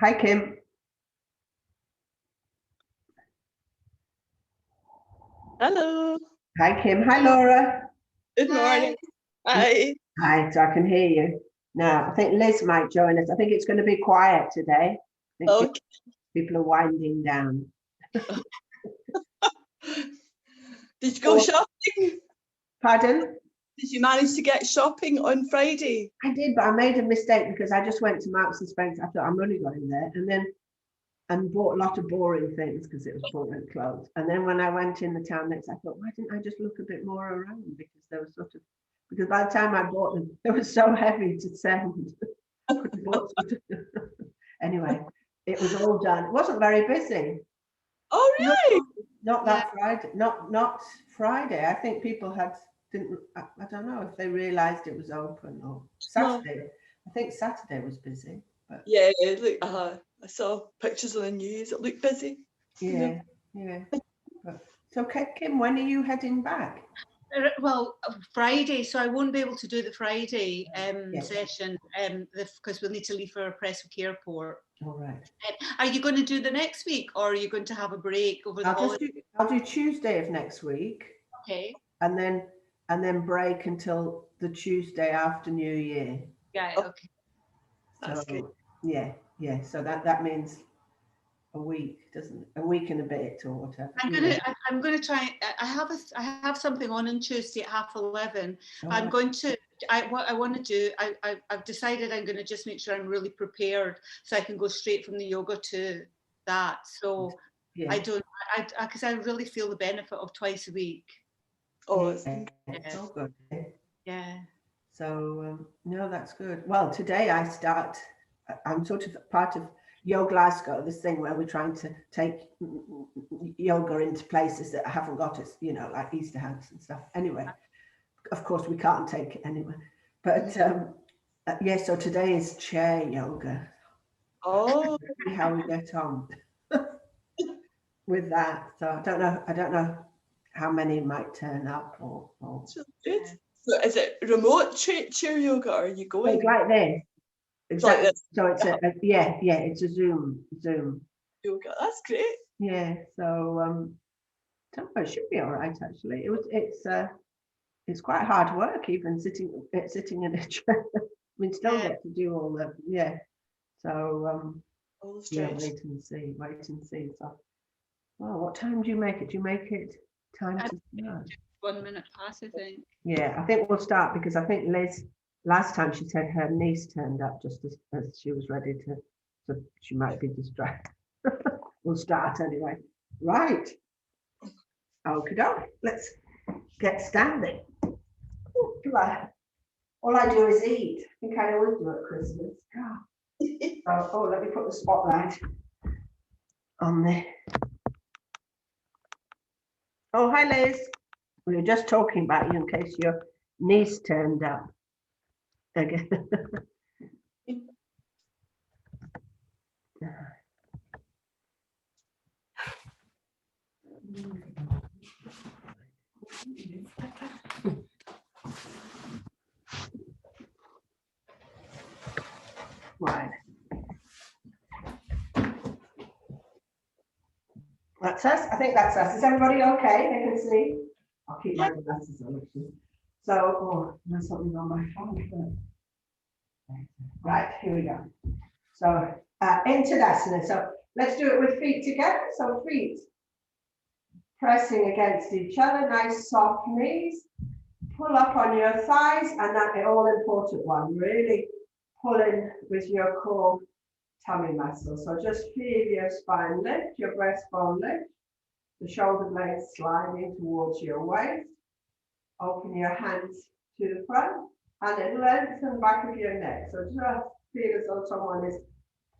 Hi, Kim. Hello. Hi, Kim. Hi, Laura. Good morning. Hi. Hi, so I can hear you. Now, I think Liz might join us. I think it's going to be quiet today. I think Okay. people are winding down. Did you go shopping? Pardon? Did you manage to get shopping on Friday? I did, but I made a mistake because I just went to Marks and Spencer. I thought I'm only going there, and bought a lot of boring things because it was boring clothes. And then when I went in the town next, I thought, why didn't I just look a bit more around? Because by the time I bought them, they were so heavy to send. Anyway, it was all done. It wasn't very busy. Oh, really? Not that Friday. Not Friday. I think people didn't. I don't know if they realised it was open or Saturday. No. I think Saturday was busy. But yeah, look, I saw pictures on the news. It looked busy. Yeah. So, Kim, when are you heading back? Well, Friday, so I won't be able to do the Friday session because we'll need to leave for Prestwick Airport. All right. Are you going to do the next week, or are you going to have a break over the holiday? I'll do Tuesday of next week. Okay. And then break until the Tuesday after New Year. Yeah. Okay. That's good. Yeah. So that means a week and a bit or whatever. I'm gonna try. I have something on Tuesday at 11:30. I'm going to. What I want to do. I've decided I'm going to just make sure I'm really prepared so I can go straight from the yoga to that. So I don't. Because I really feel the benefit of twice a week. Oh, it's so good. Yeah. So no, that's good. Well, today I'm sort of part of Yo Glasgow, this thing where we're trying to take yoga into places that haven't got it, like Easter House and stuff. Anyway, of course we can't take it anywhere. But so today is chair yoga. Oh, see how we get on with that. So I don't know how many might turn up or. So good. So is it remote chair yoga, or are you going? It's like this. Exactly. Like so it's it's a Zoom yoga. That's great. Yeah. So it should be all right actually. It's quite hard work even sitting in a chair. I mean, still get to do all the So all the stretch. Wait and see. So, what time do you make it? Do you make it time to start? 1 minute past, I think. Yeah, I think we'll start because I think Liz, last time she said her niece turned up just as she was ready to, so she might be distracted. We'll start anyway. Right. Okie doke. Let's get standing. All I do is eat. I think I always do at Christmas. Let me put the spotlight on there. Oh, hi Liz. We were just talking about you in case your niece turned up again. Right. That's us. I think that's us. Is everybody okay? They can see. I'll keep my glasses on. So, there's something on my phone. Right, here we go. So, into Tadasana. So, let's do it with feet together. So, feet pressing against each other, nice soft knees. Pull up on your thighs, and that all important one, really pulling with your core tummy muscle. So just feel your spine lift, your breastbone lift, the shoulder blades sliding towards your waist. Open your hands to the front and then lengthen the back of your neck. So just feel as though someone is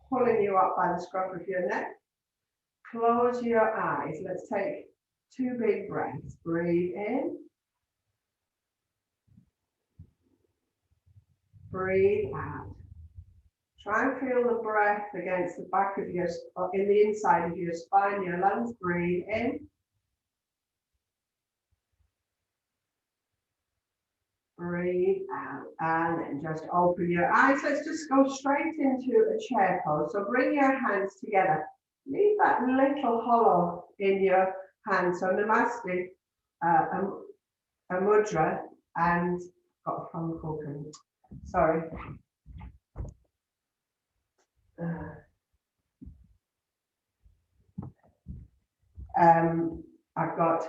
pulling you up by the scruff of your neck. Close your eyes. Let's take 2 big breaths. Breathe in. Breathe out. Try and feel the breath against the back of in the inside of your spine, your lungs. Breathe in. breathe out, and then just open your eyes. Let's just go straight into a chair pose. So bring your hands together. Leave that little hollow in your hand. So Namaste, a mudra, and got a phone call coming. Sorry. I've got,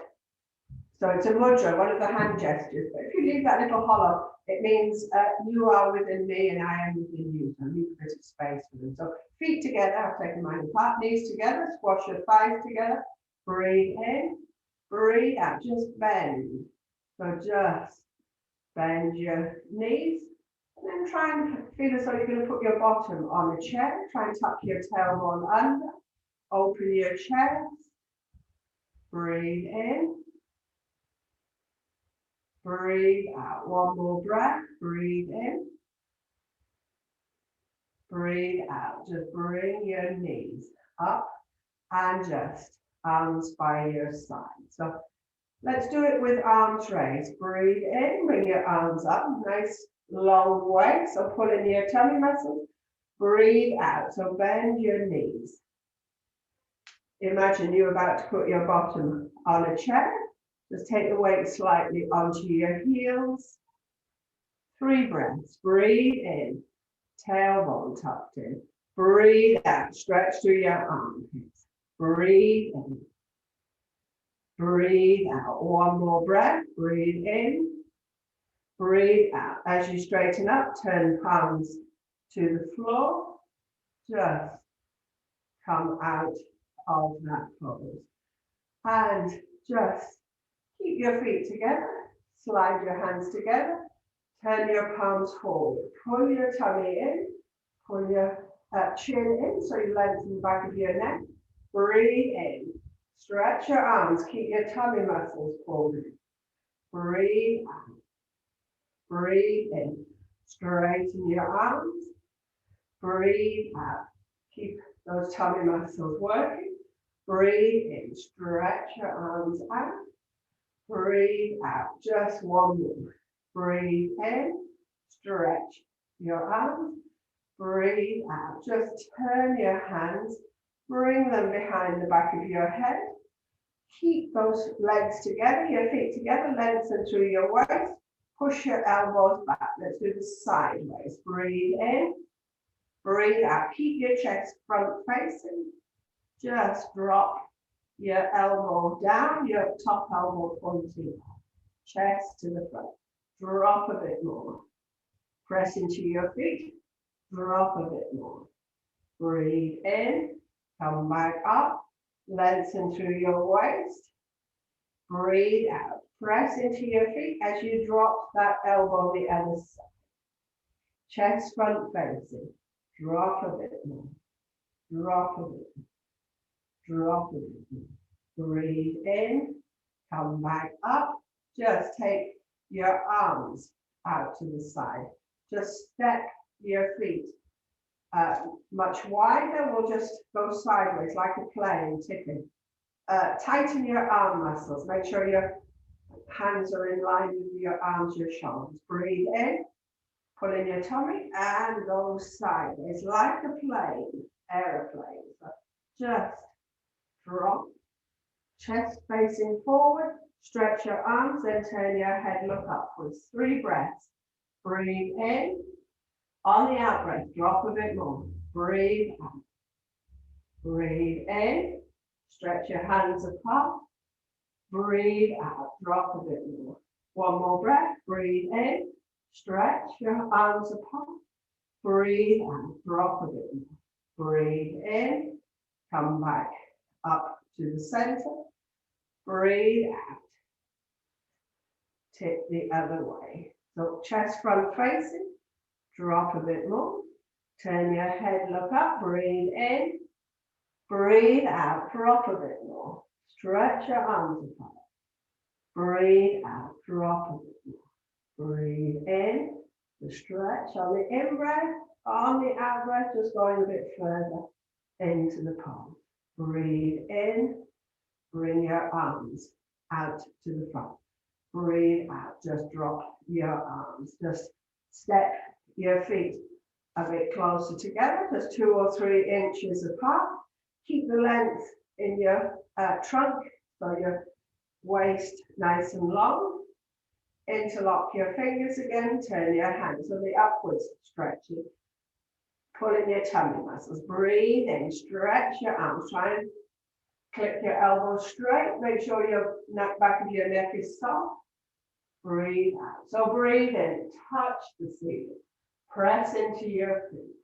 so it's a mudra, one of the hand gestures, but if you leave that little hollow, it means you are within me and I am within you. So leave a bit of space for them. So feet together, I've taken mine apart, knees together, squash your thighs together, breathe in, breathe out, just bend. So just bend your knees, and then try and feel as though you're going to put your bottom on a chair. Try and tuck your tailbone under, open your chest, breathe in, breathe out. One more breath, breathe in, breathe out. Just bring your knees up and just arms by your side. So let's do it with arms raised. Breathe in, bring your arms up, nice long way. So pull in your tummy muscles. Breathe out. So bend your knees. Imagine you're about to put your bottom on a chair. Just take the weight slightly onto your heels. 3 breaths. Breathe in. Tailbone tucked in. Breathe out. Stretch through your armpits. Breathe in. Breathe out. One more breath. Breathe in. Breathe out. As you straighten up, turn palms to the floor. Just come out of that pose. And just keep your feet together. Slide your hands together. Turn your palms forward. Pull your tummy in. Pull your chin in so you lengthen the back of your neck. Breathe in. Stretch your arms. Keep your tummy muscles folded. Breathe out. Breathe in. Straighten your arms. Breathe out. Keep those tummy muscles working. Breathe in. Stretch your arms out. Breathe out. Just one more. Breathe in. Stretch your arms. Breathe out. Just turn your hands. Bring them behind the back of your head. Keep those legs together, your feet together, lengthen through your waist. Push your elbows back. Let's do this sideways. Breathe in, breathe out. Keep your chest front facing. Just drop your elbow down, your top elbow pointing up. Chest to the front. Drop a bit more. Press into your feet. Drop a bit more. Breathe in, come back up. Lengthen through your waist. Breathe out. Press into your feet as you drop that elbow the other side. Chest front facing. Drop a bit more. Drop a bit more. Drop a bit more. Breathe in. Come back up. Just take your arms out to the side. Just step your feet much wider. We'll just go sideways like a plane tipping. Tighten your arm muscles. Make sure your hands are in line with your arms, your shoulders. Breathe in, pull in your tummy, and go sideways like a plane, aeroplane. So just drop, chest facing forward, stretch your arms, then turn your head, look upwards. 3 breaths. Breathe in. On the out breath, drop a bit more. Breathe out. Breathe in. Stretch your hands apart. Breathe out. Drop a bit more. One more breath. Breathe in. Stretch your arms apart. Breathe out. Drop a bit more. Breathe in. Come back up to the center. Breathe out. Tip the other way. So chest front facing. Drop a bit more. Turn your head, look up, breathe in. Breathe out, drop a bit more. Stretch your arms apart. Breathe out, drop a bit more. Breathe in, the stretch on the in-breath, on the out-breath, just going a bit further into the palm. Breathe in, bring your arms out to the front. Breathe out, just drop your arms, just step your feet a bit closer together, just 2 or 3 inches apart. Keep the length in your trunk, so your waist nice and long. Interlock your fingers again, turn your hands on the upwards stretching. Pull in your tummy muscles, breathe in, stretch your arms, try and clip your elbows straight, make sure your back of your neck is soft. Breathe out. So breathe in, touch the ceiling, press into your feet.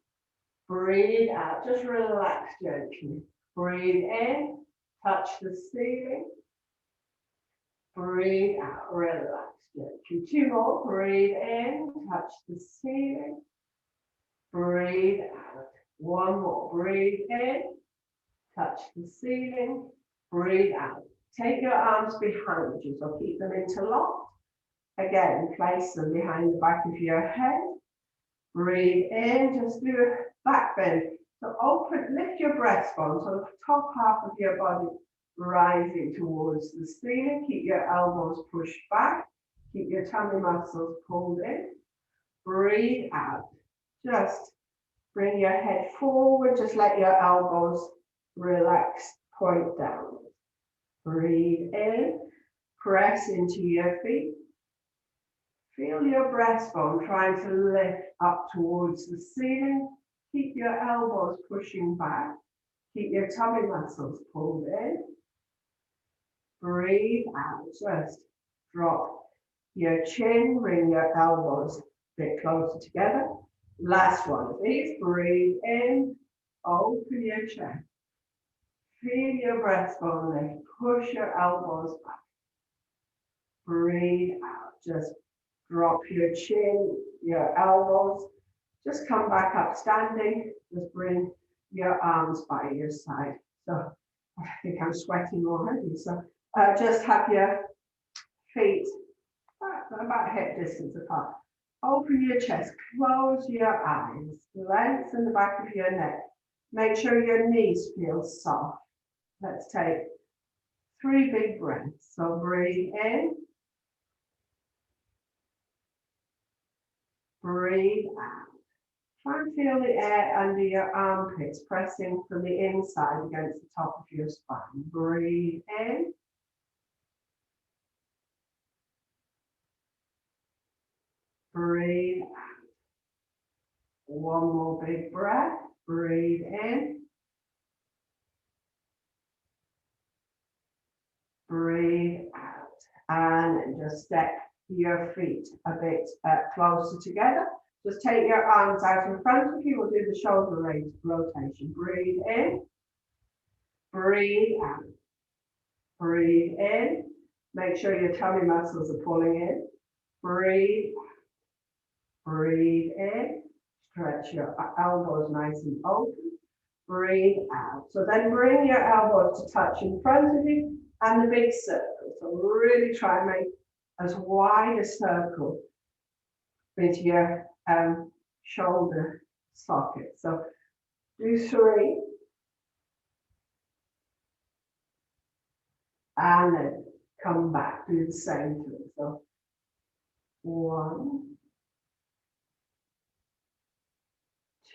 Breathe out, just relax gently. Breathe in, touch the ceiling. Breathe out, relax gently. 2 more, breathe in, touch the ceiling. Breathe out. 1 more, breathe in, touch the ceiling. Breathe out. Take your arms behind you, so keep them interlocked. Again, place them behind the back of your head. Breathe in, just do a back bend. So open, lift your breastbone, so the top half of your body rising towards the ceiling. Keep your elbows pushed back. Keep your tummy muscles pulled in. Breathe out. Just bring your head forward. Just let your elbows relax, point down. Breathe in. Press into your feet. Feel your breastbone trying to lift up towards the ceiling. Keep your elbows pushing back. Keep your tummy muscles pulled in. Breathe out. Just drop your chin. Bring your elbows a bit closer together. Last one of these. Breathe in. Open your chest. Feel your breastbone lift. Push your elbows back. Breathe out. Just drop your chin, your elbows. Just come back up standing. Just bring your arms by your side. So I think I'm sweating already. So just have your feet about hip distance apart. Open your chest, close your eyes, lengthen the back of your neck. Make sure your knees feel soft. Let's take 3 big breaths. So breathe in. Breathe out. Try and feel the air under your armpits pressing from the inside against the top of your spine. Breathe in. Breathe out. 1 more big breath. Breathe in. Breathe out. And then just step your feet a bit closer together. Just take your arms out in front of you. We'll do the shoulder rotation. Breathe in. Breathe out. Breathe in. Make sure your tummy muscles are pulling in. Breathe out. Breathe in. Stretch your elbows nice and open. Breathe out. So then bring your elbows to touch in front of you and the big circle. So really try and make as wide a circle into your shoulder socket. So do 3. And then come back, do the same thing. So 1,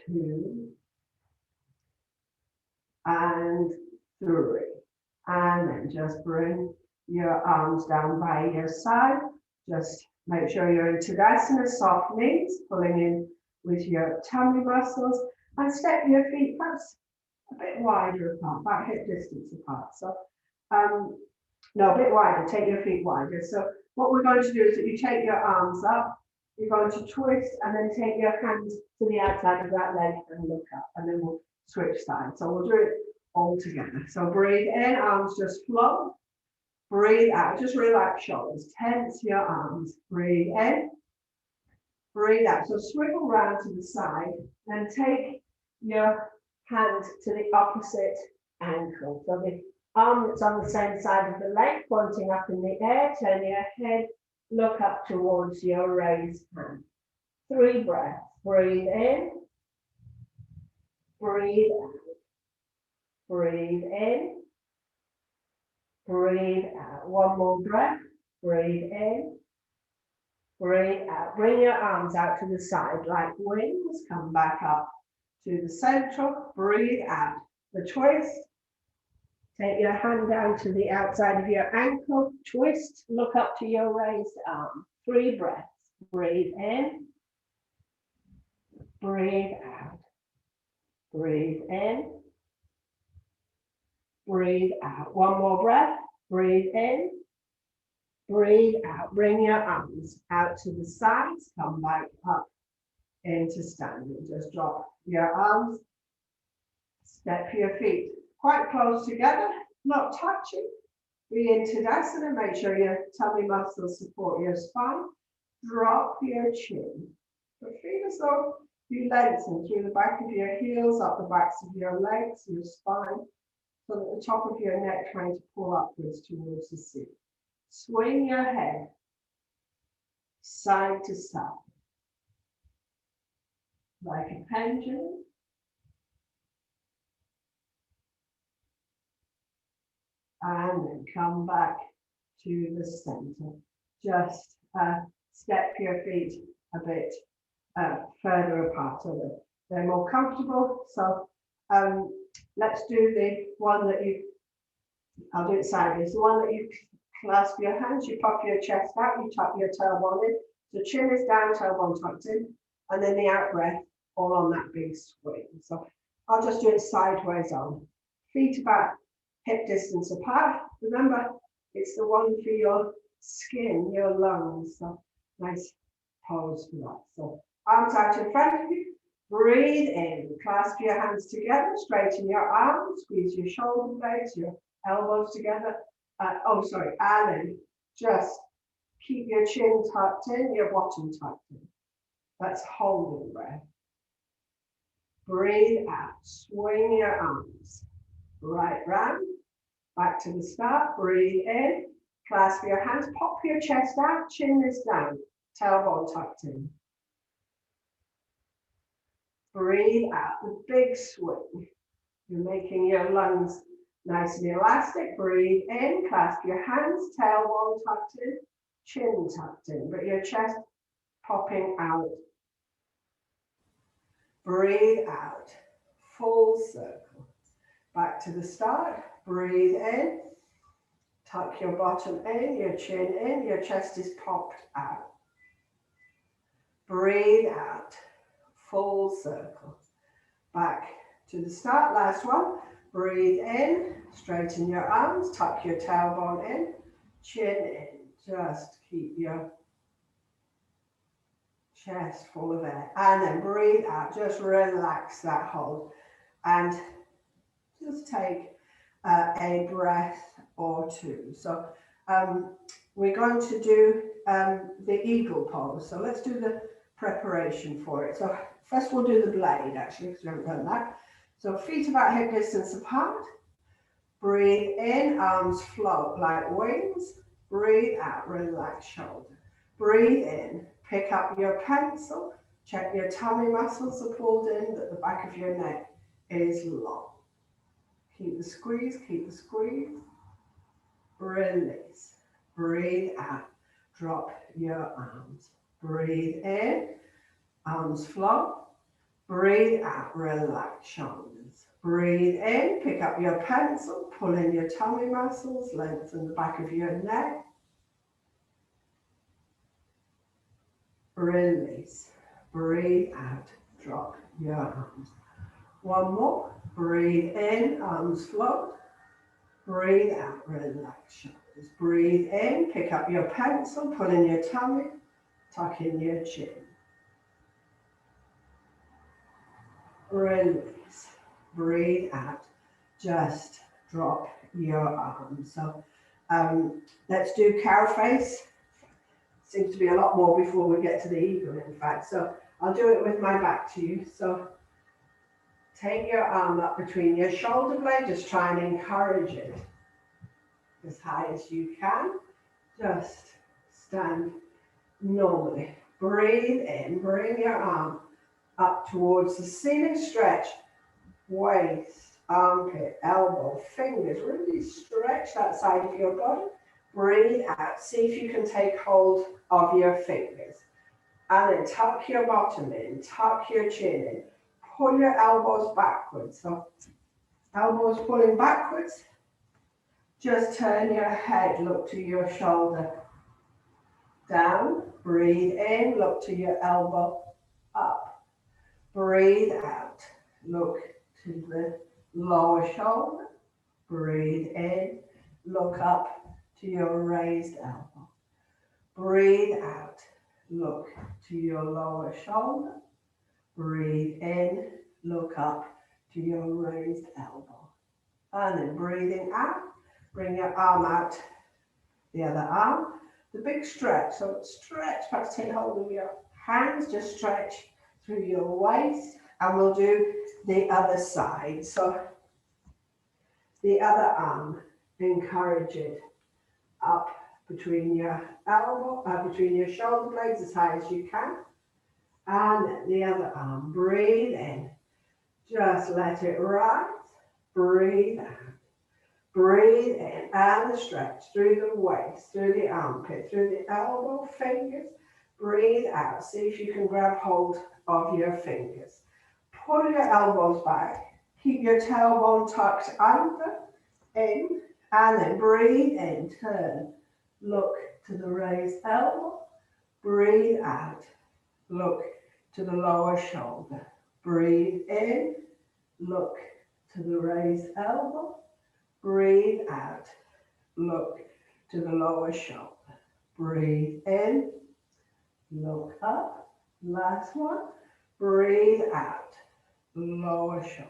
2, and 3. And then just bring your arms down by your side. Just make sure you're in Tadasana, soft knees, pulling in with your tummy muscles, and step your feet perhaps a bit wider apart, about hip distance apart. So, no, a bit wider, take your feet wider. So what we're going to do is that you take your arms up, you're going to twist and then take your hands to the outside of that leg and look up, and then we'll switch sides. So we'll do it all together. So breathe in, arms just float. Breathe out, just relax shoulders, tense your arms. Breathe in, breathe out. So swivel round to the side and take your hand to the opposite ankle. So the arm that's on the same side of the leg, pointing up in the air, turn your head, look up towards your raised hand. 3 breaths. Breathe in, breathe out. Breathe in, breathe out. 1 more breath. Breathe in. Breathe out. Bring your arms out to the side like wings. Come back up to the central. Breathe out. The twist. Take your hand down to the outside of your ankle. Twist. Look up to your raised arm. 3 breaths. Breathe in. Breathe out. Breathe in. Breathe out. 1 more breath. Breathe in. Breathe out. Bring your arms out to the sides. Come back up into standing. Just drop your arms. Step your feet quite close together, not touching. Be in Tadasana. Make sure your tummy muscles support your spine. Drop your chin. But feel as though you lengthen through the back of your heels, up the backs of your legs, your spine, so that the top of your neck trying to pull upwards towards the seat. Swing your head side to side, like a pendulum. And then come back to the center. Just step your feet a bit further apart so that they're more comfortable. So let's do the one that I'll do it sideways. The one that you clasp your hands, you puff your chest out, you tuck your tailbone in. So chin is down, tailbone tucked in, and then the out breath all on that big swing. So I'll just do it sideways on. Feet about hip distance apart. Remember, it's the one for your skin, your lungs. So nice pose for that. So arms out in front of you. Breathe in. Clasp your hands together. Straighten your arms. Squeeze your shoulder blades, your elbows together. And then just keep your chin tucked in, your bottom tucked in. That's holding breath. Breathe out. Swing your arms. Right round. Back to the start. Breathe in. Clasp your hands. Pop your chest out. Chin is down. Tailbone tucked in. Breathe out. The big swing. You're making your lungs nice and elastic. Breathe in. Clasp your hands. Tailbone tucked in. Chin tucked in. But your chest popping out. Breathe out. Full circle. Back to the start. Breathe in. Tuck your bottom in, your chin in, your chest is popped out. Breathe out. Full circle. Back to the start. Last one. Breathe in. Straighten your arms. Tuck your tailbone in. Chin in. Just keep your chest full of air. And then breathe out. Just relax that hold. And just take a breath or two. So we're going to do the eagle pose. So let's do the preparation for it. So first we'll do the blade actually, because we haven't done that. So feet about hip distance apart. Breathe in, arms float like wings. Breathe out, relax shoulder. Breathe in, pick up your pencil. Check your tummy muscles are pulled in, that the back of your neck is long. Keep the squeeze, keep the squeeze. Release. Breathe out. Drop your arms. Breathe in. Arms float. Breathe out. Relax shoulders. Breathe in. Pick up your pencil. Pull in your tummy muscles. Lengthen the back of your neck. Release. Breathe out. Drop your arms. One more. Breathe in, arms float. Breathe out, relax shoulders. Breathe in, pick up your pencil, pull in your tummy, tuck in your chin. Release. Breathe out. Just drop your arms. So let's do cow face. Seems to be a lot more before we get to the eagle, in fact. So I'll do it with my back to you. So take your arm up between your shoulder blade, just try and encourage it as high as you can. Just stand normally. Breathe in, bring your arm up towards the ceiling, stretch, waist, armpit, elbow, fingers, really stretch that side of your body. Breathe out. See if you can take hold of your fingers. And then tuck your bottom in, tuck your chin in. Pull your elbows backwards. So elbows pulling backwards. Just turn your head, look to your shoulder. Down, breathe in, look to your elbow. Up, breathe out, look to the lower shoulder. Breathe in, look up to your raised elbow. Breathe out, look to your lower shoulder. Breathe in, look up to your raised elbow. And then breathing out, bring your arm out, the other arm. The big stretch, so stretch, perhaps take hold of your hands, just stretch through your waist, and we'll do the other side. So the other arm, encourage it up between your between your shoulder blades as high as you can. And the other arm, breathe in, just let it rise, breathe out. Breathe in and the stretch through the waist, through the armpit, through the elbow, fingers. Breathe out. See if you can grab hold of your fingers. Pull your elbows back. Keep your tailbone tucked under, in, and then breathe in. Turn. Look to the raised elbow. Breathe out. Look to the lower shoulder. Breathe in. Look to the raised elbow. Breathe out, look to the lower shoulder. Breathe in, look up. Last one. Breathe out, lower shoulder.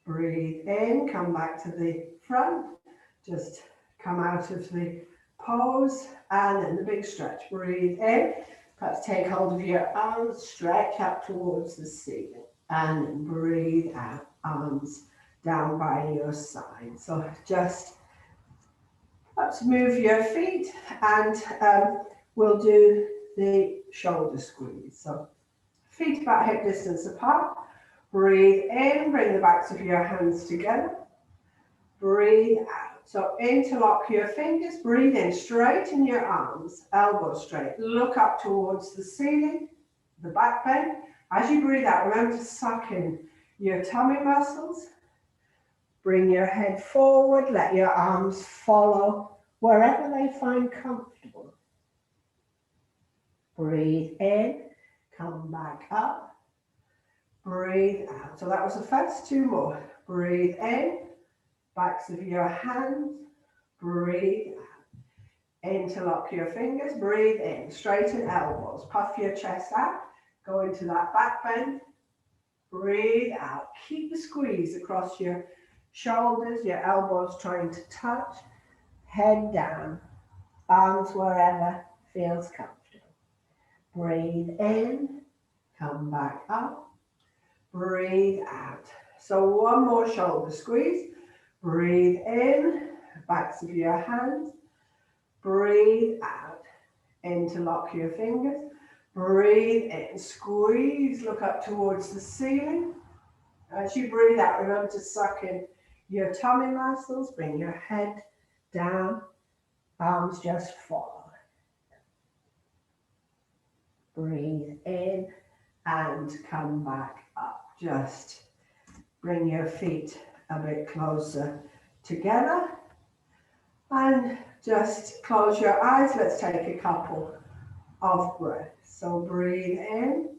Breathe in, come back to the front. Just come out of the pose and then the big stretch. Breathe in, perhaps take hold of your arms, stretch up towards the ceiling. And then breathe out, arms down by your side. So just let's move your feet and we'll do the shoulder squeeze. So feet about hip distance apart. Breathe in, bring the backs of your hands together. Breathe out. So interlock your fingers, breathe in, straighten your arms, elbows straight. Look up towards the ceiling, the back bend. As you breathe out, remember to suck in your tummy muscles. Bring your head forward, let your arms follow wherever they find comfortable. Breathe in, come back up, breathe out. So that was the first two more. Breathe in, backs of your hands, breathe out. Interlock your fingers, breathe in, straighten elbows, puff your chest out, go into that back bend, breathe out. Keep the squeeze across your shoulders, your elbows trying to touch, head down, arms wherever feels comfortable. Breathe in, come back up, breathe out. So one more shoulder squeeze. Breathe in, backs of your hands, breathe out, interlock your fingers, breathe in, squeeze, look up towards the ceiling. As you breathe out, remember to suck in your tummy muscles, bring your head down, arms just follow. Breathe in and come back up. Just bring your feet a bit closer together and just close your eyes. Let's take a couple of breaths. So breathe in,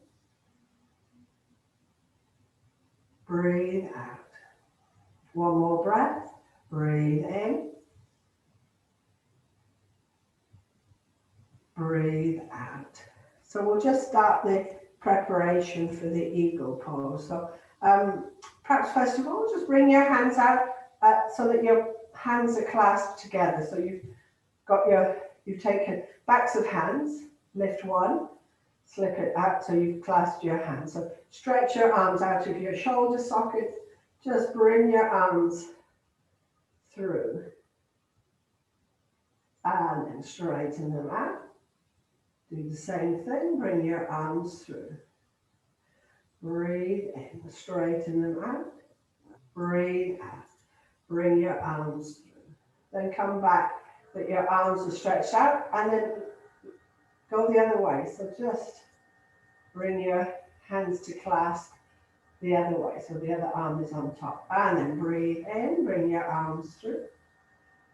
breathe out. One more breath. Breathe in. Breathe out. So we'll just start the preparation for the eagle pose. So perhaps first of all, just bring your hands out so that your hands are clasped together. So you've taken backs of hands, lift one, slip it out so you've clasped your hands. So stretch your arms out of your shoulder sockets. Just bring your arms through and then straighten them out. Do the same thing, bring your arms through. Breathe in, straighten them out. Breathe out, bring your arms through. Then come back that your arms are stretched out, and then go the other way. So just bring your hands to clasp the other way. So the other arm is on top. And then breathe in, bring your arms through.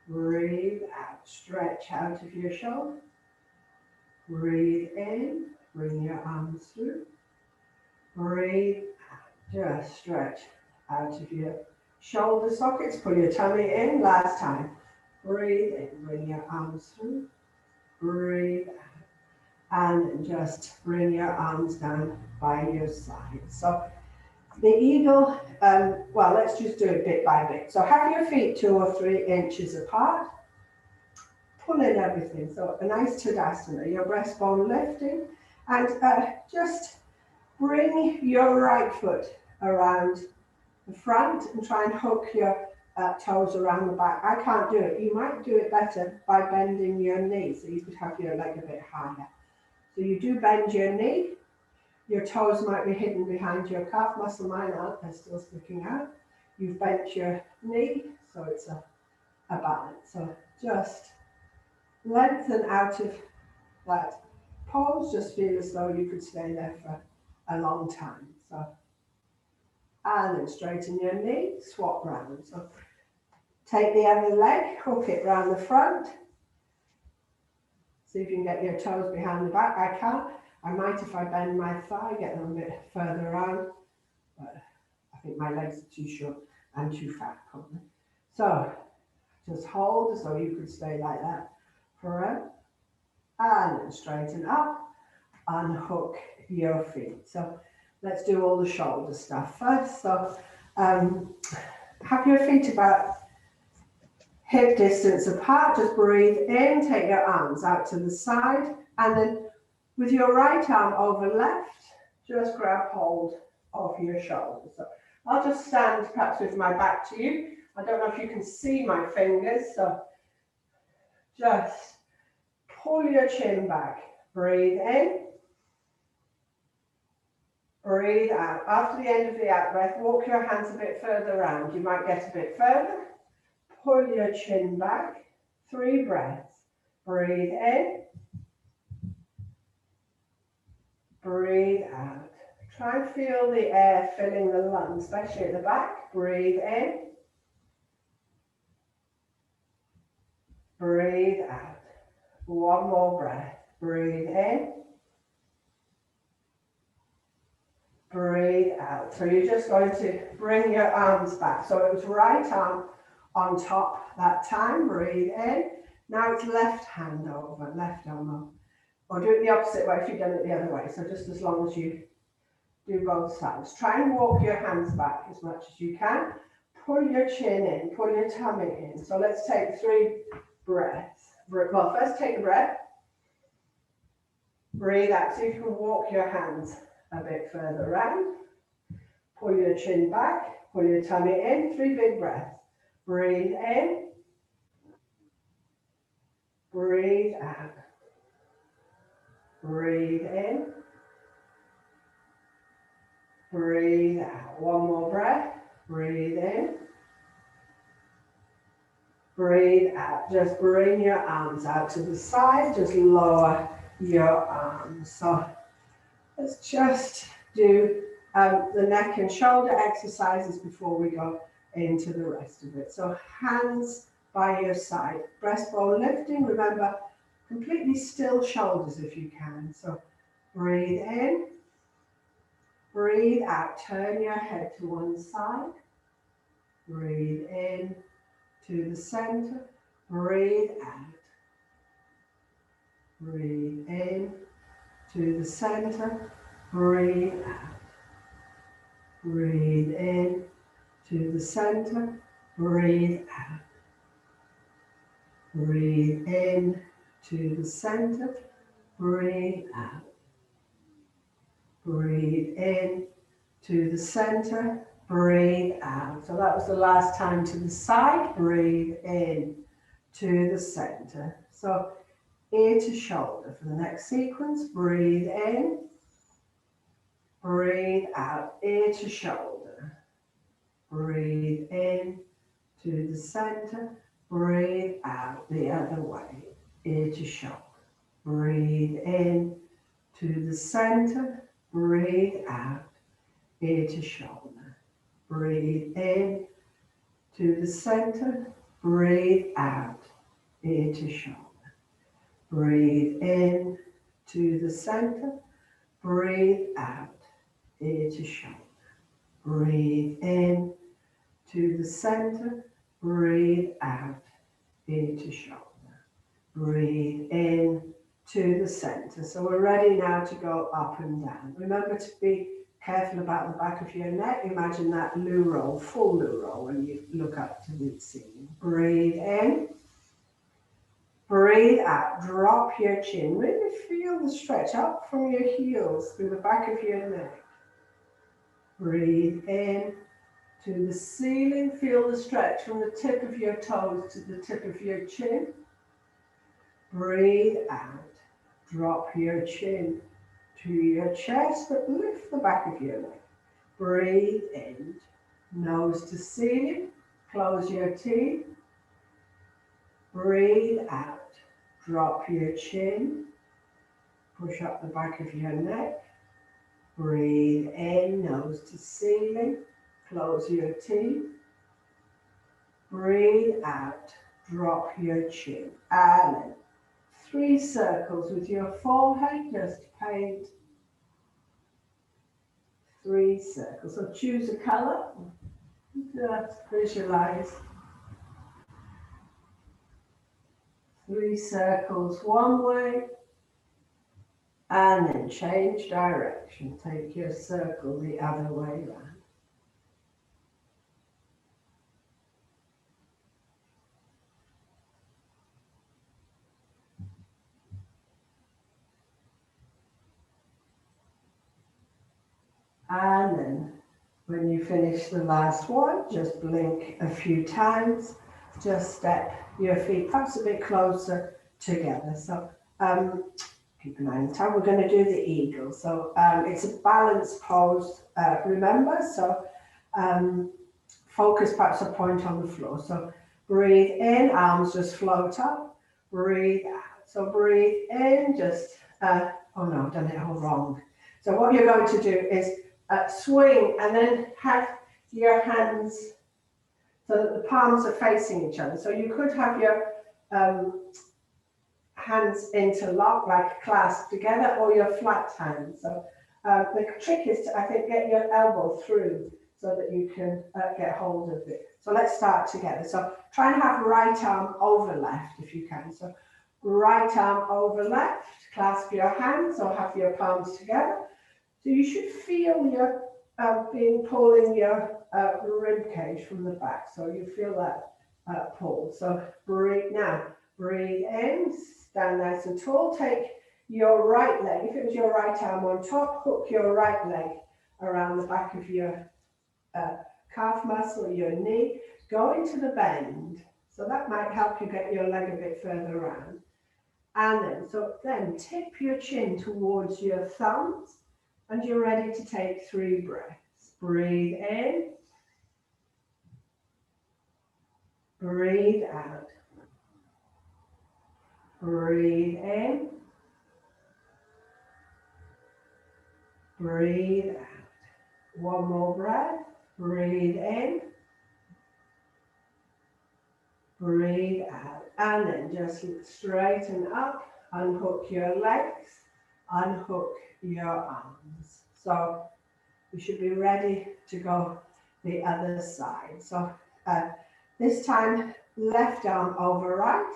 Breathe out, stretch out of your shoulder. Breathe in, bring your arms through. Breathe out, just stretch out of your shoulder sockets. Pull your tummy in, last time. Breathe in, bring your arms through. Breathe out. And just bring your arms down by your side. So the eagle, well, let's just do it bit by bit. So have your feet 2 or 3 inches apart. Pull in everything. So a nice Tadasana, your breastbone lifting. And just bring your right foot around the front and try and hook your toes around the back. I can't do it. You might do it better by bending your knee. So you could have your leg a bit higher. So you do bend your knee. Your toes might be hidden behind your calf muscle. Mine aren't, they're still sticking out. You've bent your knee, so it's a balance. So just lengthen out of that pose. Just feel as though you could stay there for a long time. So, and then straighten your knee, swap round. So take the other leg, hook it round the front. See if you can get your toes behind the back. I can't. I might if I bend my thigh, get them a bit further around. But I think my legs are too short and too fat, probably. So just hold as though you could stay like that forever. And then straighten up, unhook your feet. So let's do all the shoulder stuff first. So have your feet about hip distance apart. Just breathe in, take your arms out to the side, and then with your right arm over left, just grab hold of your shoulder. So I'll just stand perhaps with my back to you. I don't know if you can see my fingers, so just pull your chin back. Breathe in. Breathe out. After the end of the out breath, walk your hands a bit further around. You might get a bit further. Pull your chin back. 3 breaths. Breathe in. Breathe out. Try and feel the air filling the lungs, especially at the back. Breathe in. Breathe out. 1 more breath. Breathe in. Breathe out. So you're just going to bring your arms back. So it was right arm on top that time. Breathe in. Now it's left hand over, left arm over. Or do it the opposite way if you've done it the other way. So just as long as you do both sides. Try and walk your hands back as much as you can. Pull your chin in, pull your tummy in. So let's take 3 breaths. Well, first take a breath. Breathe out. See if you can walk your hands a bit further around. Pull your chin back, pull your tummy in. 3 big breaths. Breathe in. Breathe out. Breathe in. Breathe out. 1 more breath. Breathe in. Breathe out. Just bring your arms out to the side. Just lower your arms. So let's just do the neck and shoulder exercises before we go into the rest of it. So hands by your side. Breastbone lifting. Remember, completely still shoulders if you can. So breathe in. Breathe out. Turn your head to one side. Breathe in to the center. Breathe out. Breathe in to the center. Breathe out. Breathe in to the center. Breathe out. Breathe in to the center. Breathe out. Breathe in to the center. Breathe out. So that was the last time to the side. Breathe in to the center. So ear to shoulder for the next sequence. Breathe in. Breathe out. Ear to shoulder. Breathe in to the center. Breathe out the other way, ear to shoulder. Breathe in to the center. Breathe out, ear to shoulder. Breathe in to the center. Breathe out, ear to shoulder. Breathe in to the center. Breathe out, ear to shoulder. Breathe in to the center. Breathe out, ear to shoulder. Breathe in to the center. So we're ready now to go up and down. Remember to be careful about the back of your neck. Imagine that loo roll, full loo roll when you look up to the ceiling. Breathe in. Breathe out. Drop your chin. Really feel the stretch up from your heels through the back of your neck. Breathe in to the ceiling. Feel the stretch from the tip of your toes to the tip of your chin. Breathe out. Drop your chin to your chest, but lift the back of your neck. Breathe in. Nose to ceiling. Close your teeth. Breathe out. Drop your chin. Push up the back of your neck. Breathe in. Nose to ceiling. Close your teeth. Breathe out. Drop your chin. And then 3 circles with your forehead. Just paint 3 circles. So choose a color. Just visualize 3 circles one way, and then change direction. Take your circle the other way around. And then when you finish the last one, just blink a few times. Just step your feet perhaps a bit closer together. So keep an eye on time. We're going to do the eagle. So it's a balanced pose, remember. So focus perhaps a point on the floor. So breathe in, arms just float up. Breathe out. So breathe in, just, oh no, I've done it all wrong. So what you're going to do is swing and then have your hands so that the palms are facing each other. So you could have your hands interlocked, like clasped together, or your flat hands. So the trick is to, I think, get your elbow through so that you can get hold of it. So let's start together. So try and have right arm over left if you can. So right arm over left, clasp your hands or have your palms together. So you should feel your pulling your rib cage from the back. So you feel that pull. So breathe now. Breathe in. Stand nice and tall. Take your right leg. If it was your right arm on top, hook your right leg around the back of your calf muscle, your knee. Go into the bend. So that might help you get your leg a bit further around. And then tip your chin towards your thumbs. And you're ready to take 3 breaths. Breathe in. Breathe out. Breathe in. Breathe out. One more breath. Breathe in. Breathe out. And then just straighten up. Unhook your legs. Unhook your arms. So we should be ready to go the other side. So this time, left arm over right.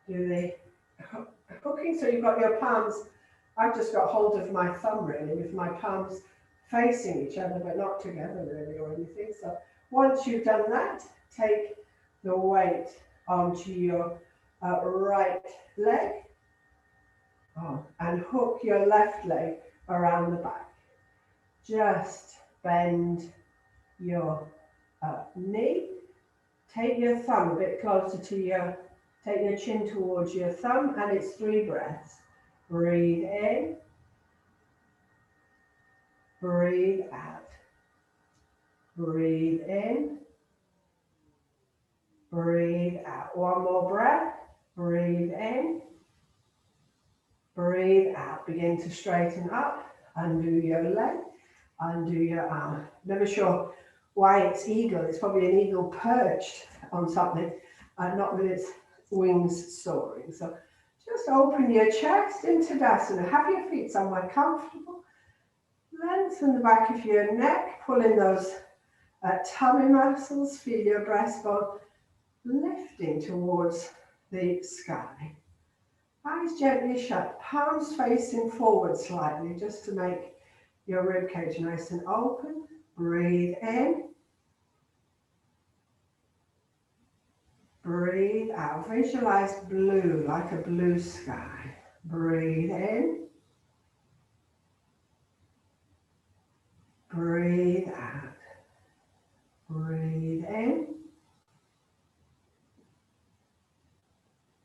Do the hooking. So you've got your palms. I've just got hold of my thumb really with my palms facing each other, but not together really or anything. So once you've done that, take the weight onto your right leg. And hook your left leg around the back. Just bend your knee. Take your thumb a bit closer to take your chin towards your thumb, and it's 3 breaths. Breathe in. Breathe out. Breathe in. breathe out. One more breath, breathe in, breathe out. Begin to straighten up, undo your leg, undo your arm. Never sure why it's eagle. It's probably an eagle perched on something, not with its wings soaring. So just open your chest into Tadasana. Have your feet somewhere comfortable. Lengthen the back of your neck, pull in those tummy muscles, feel your breastbone lifting towards the sky. Eyes gently shut, palms facing forward slightly, just to make your ribcage nice and open. Breathe in. Breathe out. Visualize blue, like a blue sky. Breathe in. Breathe out. Breathe in.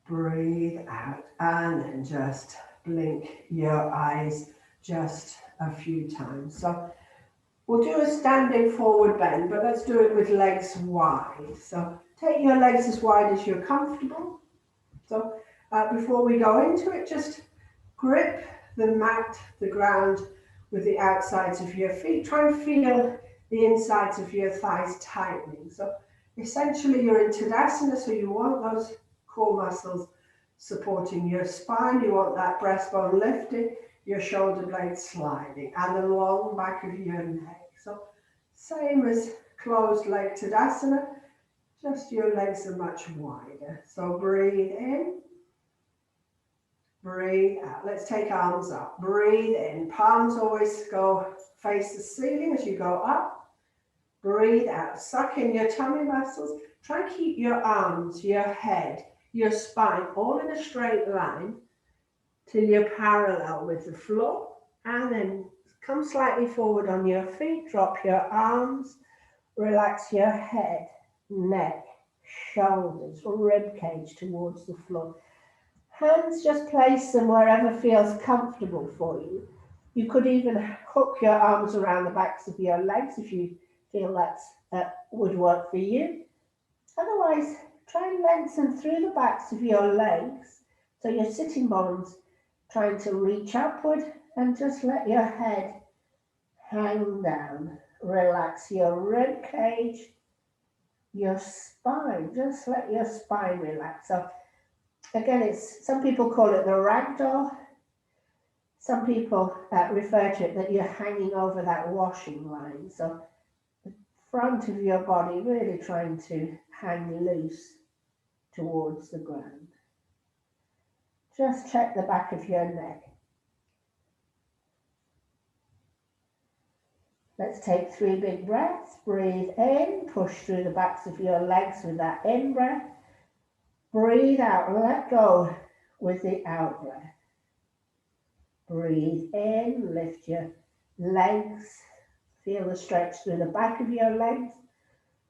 Breathe out. And then just blink your eyes just a few times. So we'll do a standing forward bend, but let's do it with legs wide. So take your legs as wide as you're comfortable. So before we go into it, just grip the mat, the ground, with the outsides of your feet. Try and feel the insides of your thighs tightening. So essentially you're in Tadasana, so you want those core muscles supporting your spine. You want that breastbone lifting, your shoulder blades sliding, and the long back of your neck. So same as closed leg Tadasana, just your legs are much wider. So breathe in, breathe out. Let's take arms up. Breathe in. Palms always go face the ceiling as you go up. Breathe out. Suck in your tummy muscles. Try and keep your arms, your head, your spine all in a straight line till you're parallel with the floor. And then come slightly forward on your feet. Drop your arms. Relax your head, neck, shoulders, rib cage towards the floor. Hands, just place them wherever feels comfortable for you. You could even hook your arms around the backs of your legs if you feel that would work for you. Otherwise, try and lengthen through the backs of your legs, so your sitting bones trying to reach upward, and just let your head hang down. Relax your rib cage, your spine. Just let your spine relax. So again, some people call it the ragdoll. Some people refer to it that you're hanging over that washing line. So the front of your body really trying to hang loose towards the ground. Just check the back of your neck. Let's take 3 big breaths. Breathe in, push through the backs of your legs with that in breath. Breathe out, let go with the out breath. Breathe in, lift your legs. Feel the stretch through the back of your legs.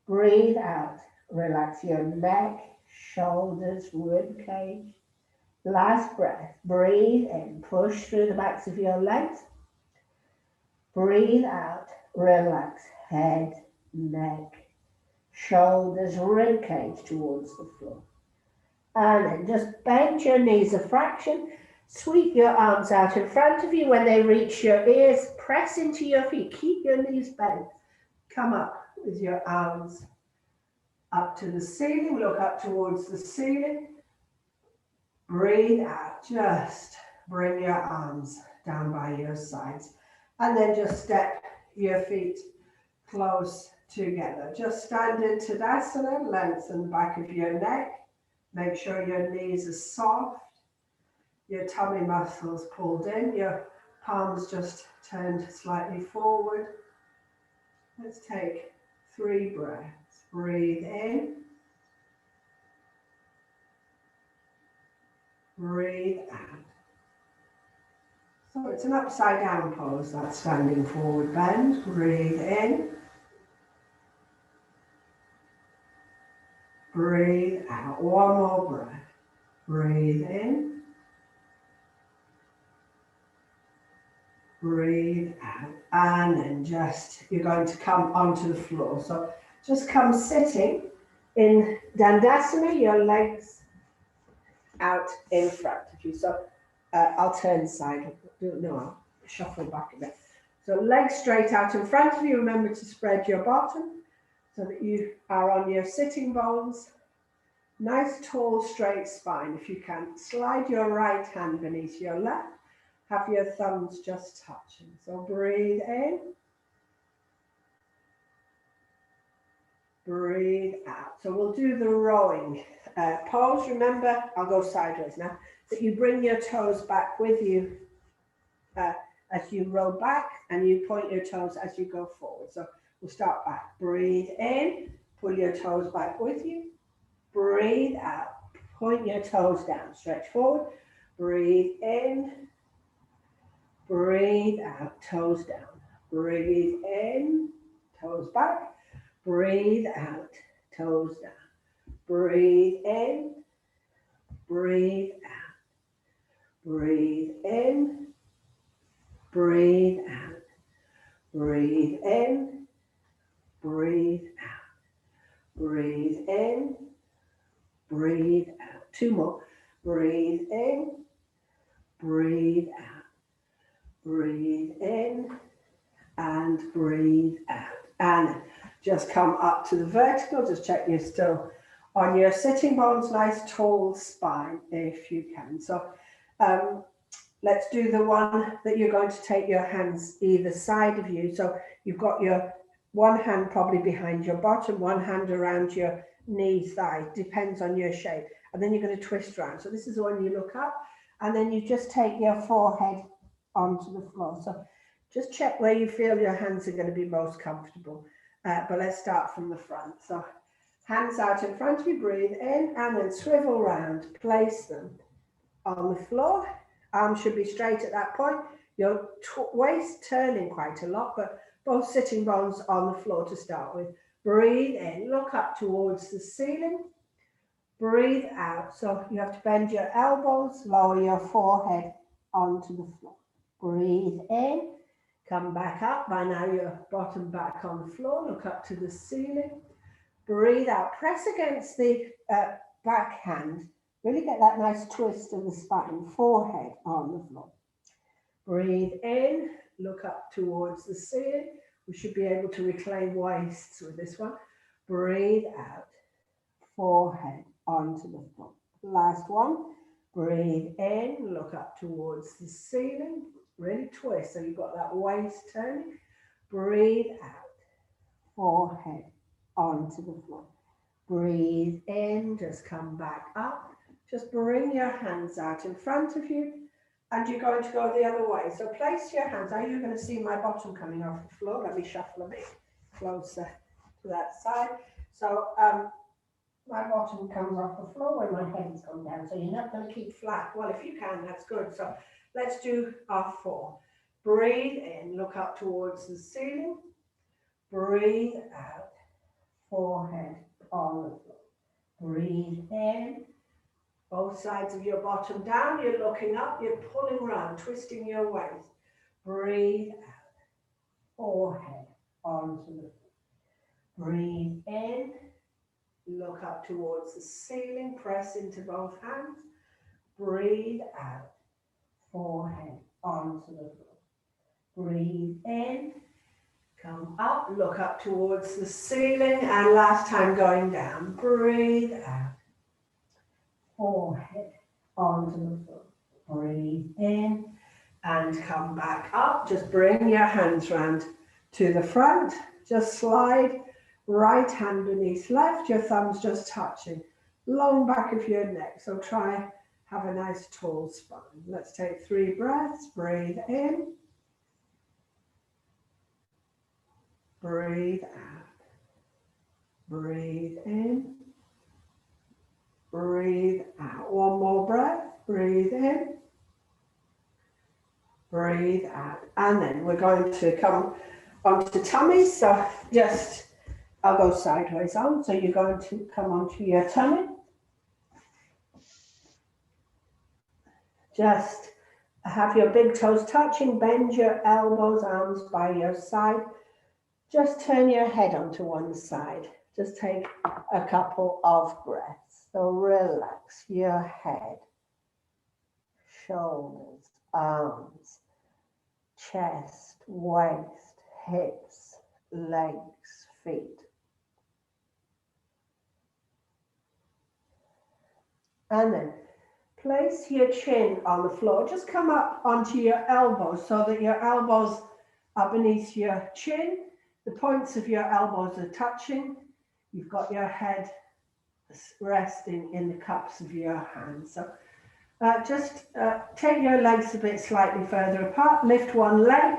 Breathe out, relax your neck, shoulders, rib cage. Last breath, breathe in, push through the backs of your legs. Breathe out, relax head, neck, shoulders, rib cage towards the floor. And then just bend your knees a fraction. Sweep your arms out in front of you. When they reach your ears, press into your feet. Keep your knees bent. Come up with your arms up to the ceiling. Look up towards the ceiling. Breathe out. Just bring your arms down by your sides. And then just step your feet close together. Just stand in Tadasana. Lengthen the back of your neck. Make sure your knees are soft. Your tummy muscles pulled in. Your palms just turned slightly forward. Let's take 3 breaths. Breathe in. Breathe out. So it's an upside down pose, that standing forward bend. Breathe in. Breathe out. One more breath. Breathe in. Breathe out. And then you're going to come onto the floor. So just come sitting in Dandasana, your legs out in front of you. So I'll turn side. No, I'll shuffle back a bit. So legs straight out in front of you. Remember to spread your bottom so that you are on your sitting bones. Nice tall straight spine. If you can, slide your right hand beneath your left. Have your thumbs just touching. So breathe in. Breathe out. So we'll do the rowing pose. Remember, I'll go sideways now, that you bring your toes back with you as you row back, and you point your toes as you go forward. So we'll start back. Breathe in, pull your toes back with you. Breathe out, point your toes down, stretch forward. Breathe in, breathe out, toes down. Breathe in, toes back. Breathe out, toes down. Breathe in, breathe out. Breathe in, breathe out. Breathe in, breathe out. Breathe in, breathe out. Two more. Breathe in, breathe out. Breathe in and breathe out. And just come up to the vertical. Just check you're still on your sitting bones. Nice tall spine if you can. So let's do the one that you're going to take your hands either side of you. So you've got your one hand probably behind your bottom, one hand around your knee, thigh, depends on your shape. And then you're going to twist around. So this is the one you look up, and then you just take your forehead onto the floor. So just check where you feel your hands are going to be most comfortable. But let's start from the front. So hands out in front of you, breathe in, and then swivel round, place them on the floor. Arms should be straight at that point. Your waist turning quite a lot, but both sitting bones on the floor to start with. Breathe in, look up towards the ceiling. Breathe out. So you have to bend your elbows, lower your forehead onto the floor. Breathe in, come back up. By now your bottom back on the floor, look up to the ceiling. Breathe out, press against the back hand. Really get that nice twist of the spine, forehead on the floor. Breathe in, look up towards the ceiling. We should be able to reclaim waists with this one. Breathe out, forehead onto the floor. Last one. Breathe in, look up towards the ceiling. Really twist, so you've got that waist turning. Breathe out, forehead onto the floor. Breathe in, just come back up. Just bring your hands out in front of you, and you're going to go the other way. So place your hands. Now you're going to see my bottom coming off the floor. Let me shuffle a bit closer to that side. So my bottom comes off the floor when my head's gone down. So you're not going to keep flat. Well, if you can, that's good. So let's do our 4. Breathe in, look up towards the ceiling. Breathe out, forehead on the floor. Breathe in, both sides of your bottom down. You're looking up, you're pulling round, twisting your waist. Breathe out, forehead onto the floor. Breathe in, look up towards the ceiling, press into both hands. Breathe out, forehead onto the floor. Breathe in, come up, look up towards the ceiling, and last time going down. Breathe out, forehead onto the floor. Breathe in and come back up. Just bring your hands round to the front. Just slide right hand beneath left, your thumbs just touching. Long back of your neck. So try have a nice tall spine. Let's take 3 breaths. Breathe in. Breathe out. Breathe in. Breathe out. One more breath. Breathe in. Breathe out. And then we're going to come onto tummy. So just, I'll go sideways on. So you're going to come onto your tummy. Just have your big toes touching. Bend your elbows, arms by your side. Just turn your head onto one side. Just take a couple of breaths. So relax your head, shoulders, arms, chest, waist, hips, legs, feet. And then place your chin on the floor. Just come up onto your elbows so that your elbows are beneath your chin. The points of your elbows are touching. You've got your head resting in the cups of your hands. So just take your legs a bit slightly further apart. Lift one leg,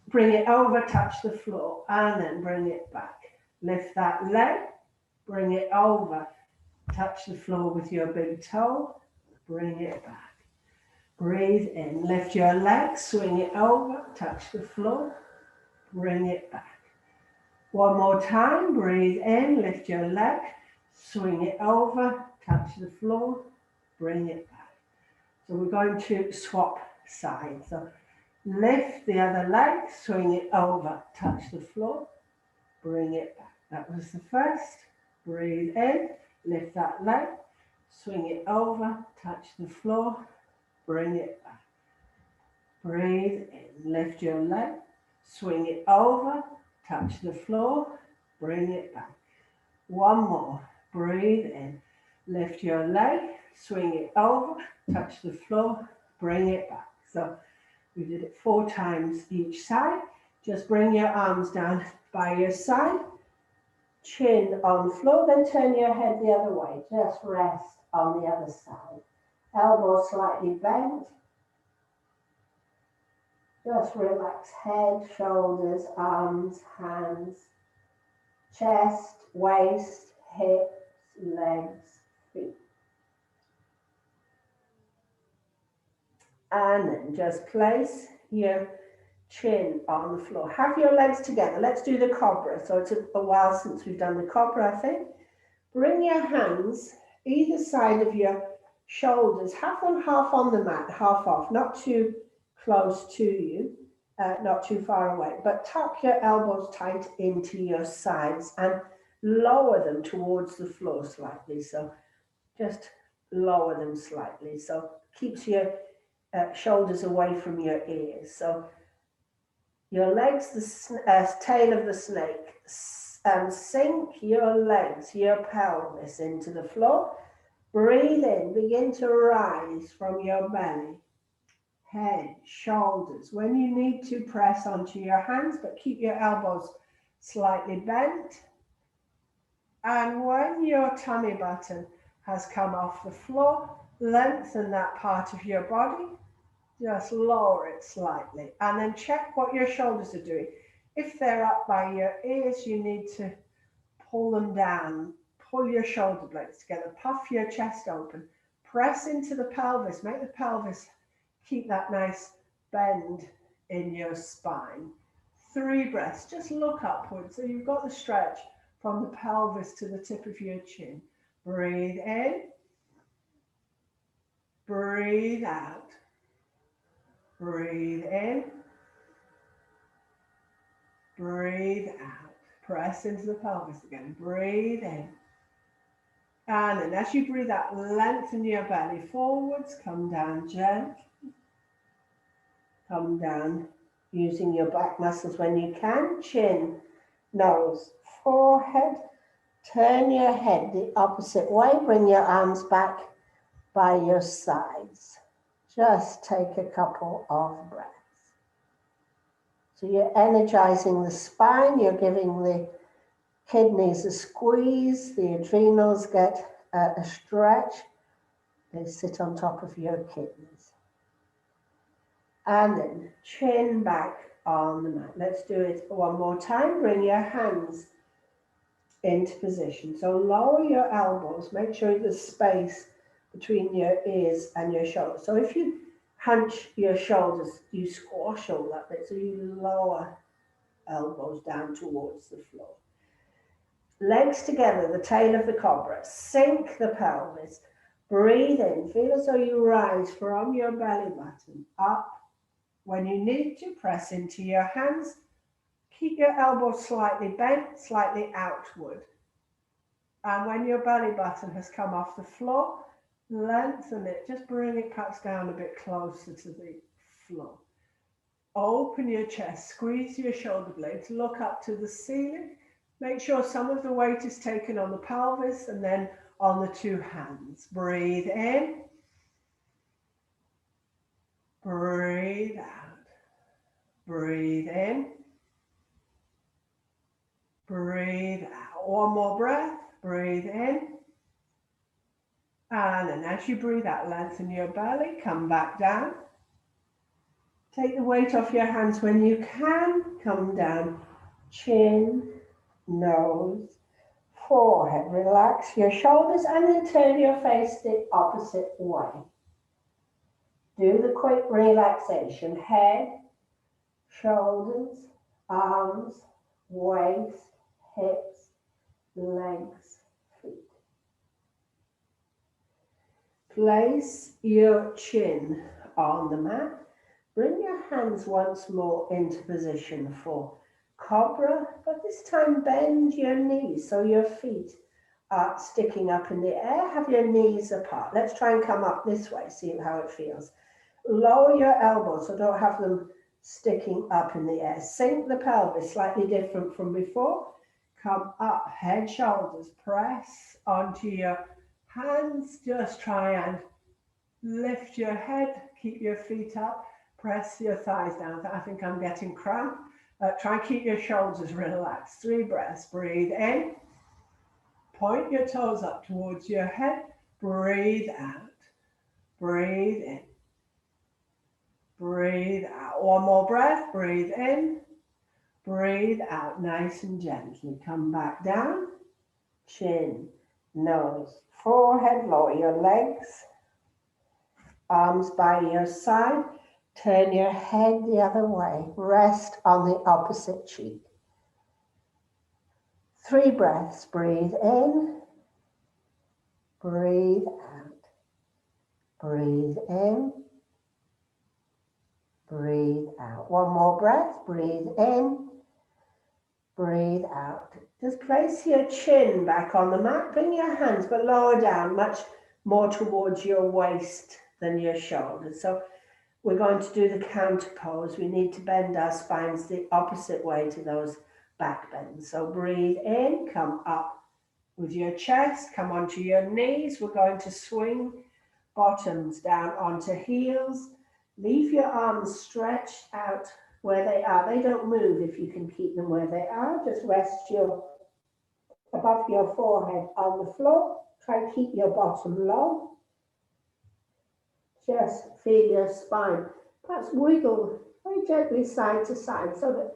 bring it over, touch the floor, and then bring it back. Lift that leg, bring it over, touch the floor with your big toe, bring it back. Breathe in, lift your leg, swing it over, touch the floor, bring it back. One more time, breathe in, lift your leg, swing it over, touch the floor, bring it back. So we're going to swap sides. So lift the other leg, swing it over, touch the floor, bring it back. That was the first. Breathe in, lift that leg, swing it over, touch the floor, bring it back. Breathe in, lift your leg, swing it over, touch the floor, bring it back. One more. Breathe in, lift your leg, swing it over, touch the floor, bring it back. So we did it 4 times each side. Just bring your arms down by your side, chin on the floor, then turn your head the other way. Just rest on the other side. Elbows slightly bent. Just relax head, shoulders, arms, hands, chest, waist, hips, legs, feet. And then just place your chin on the floor. Have your legs together. Let's do the cobra. So it's a while since we've done the cobra, I think. Bring your hands either side of your shoulders. Have them half on the mat, half off, not too close to you, not too far away, but tuck your elbows tight into your sides and lower them towards the floor slightly. So just lower them slightly. So keeps your shoulders away from your ears. So your legs, the tail of the snake, sink your legs, your pelvis into the floor. Breathe in, begin to rise from your belly, head, shoulders. When you need to, press onto your hands, but keep your elbows slightly bent. And when your tummy button has come off the floor, lengthen that part of your body. Just lower it slightly and then check what your shoulders are doing. If they're up by your ears, you need to pull them down, pull your shoulder blades together, puff your chest open, press into the pelvis, make the pelvis keep that nice bend in your spine. 3 breaths, just look upwards so you've got the stretch from the pelvis to the tip of your chin. Breathe in, breathe out. Breathe in, breathe out. Press into the pelvis again. Breathe in. And then as you breathe out, lengthen your belly forwards. Come down gently. Come down using your back muscles when you can. Chin, nose, forehead. Turn your head the opposite way. Bring your arms back by your sides. Just take a couple of breaths. So you're energizing the spine, you're giving the kidneys a squeeze, the adrenals get a stretch. They sit on top of your kidneys. And then chin back on the mat. Let's do it one more time. Bring your hands into position. So lower your elbows, make sure there's space between your ears and your shoulders. So if you hunch your shoulders, you squash all that bit, so you lower elbows down towards the floor. Legs together, the tail of the cobra. Sink the pelvis. Breathe in. Feel as though you rise from your belly button up. When you need to, press into your hands. Keep your elbows slightly bent, slightly outward. And when your belly button has come off the floor, lengthen it, just bring it perhaps down a bit closer to the floor. Open your chest, squeeze your shoulder blades, look up to the ceiling. Make sure some of the weight is taken on the pelvis and then on the two hands. Breathe in. Breathe out. Breathe in. Breathe out. One more breath. Breathe in. And then as you breathe out, lengthen your belly. Come back down. Take the weight off your hands when you can. Come down. Chin, nose, forehead. Relax your shoulders and then turn your face the opposite way. Do the quick relaxation. Head, shoulders, arms, waist, hips, legs, feet. Place your chin on the mat. Bring your hands once more into position for cobra, but this time bend your knees so your feet are sticking up in the air. Have your knees apart. Let's try and come up this way, see how it feels. Lower your elbows, so don't have them sticking up in the air. Sink the pelvis, slightly different from before. Come up, head, shoulders, press onto your hands. Just try and lift your head, keep your feet up. Press your thighs down. I think I'm getting cramp. Try and keep your shoulders relaxed. 3 breaths. Breathe in. Point your toes up towards your head. Breathe out. Breathe in. Breathe out. One more breath. Breathe in. Breathe out. Nice and gently. Come back down. Chin, nose, forehead. Lower your legs. Arms by your side. Turn your head the other way. Rest on the opposite cheek. 3 breaths. Breathe in. Breathe out. Breathe in. Breathe out. One more breath. Breathe in. Breathe out. Just place your chin back on the mat. Bring your hands, but lower down, much more towards your waist than your shoulders. So we're going to do the counter pose. We need to bend our spines the opposite way to those back bends. So breathe in, come up with your chest, come onto your knees. We're going to swing bottoms down onto heels. Leave your arms stretched out where they are. They don't move if you can keep them where they are. Just rest above your forehead on the floor. Try to keep your bottom low. Just feel your spine. Perhaps wiggle very gently side to side so that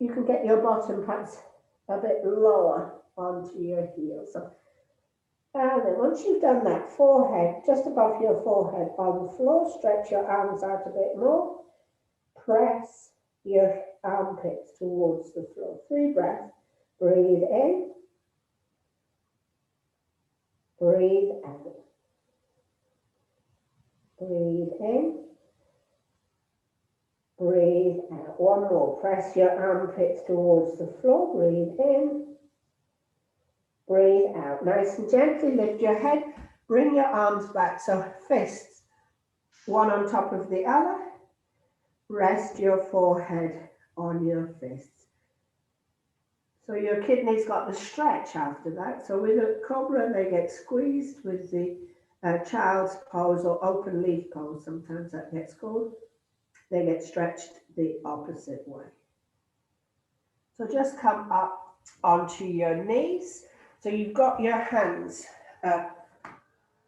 you can get your bottom perhaps a bit lower onto your heels. And then once you've done that, forehead, just above your forehead on the floor, stretch your arms out a bit more. Press your armpits towards the floor. 3 breaths. Breathe in. Breathe out. Breathe in. Breathe out. One more. Press your armpits towards the floor. Breathe in. Breathe out. Nice and gently lift your head. Bring your arms back. So fists, one on top of the other. Rest your forehead on your fists. So your kidneys got the stretch after that. So with a cobra, they get squeezed. With the child's pose or open leaf pose, sometimes that gets called, they get stretched the opposite way. So just come up onto your knees. So you've got your hands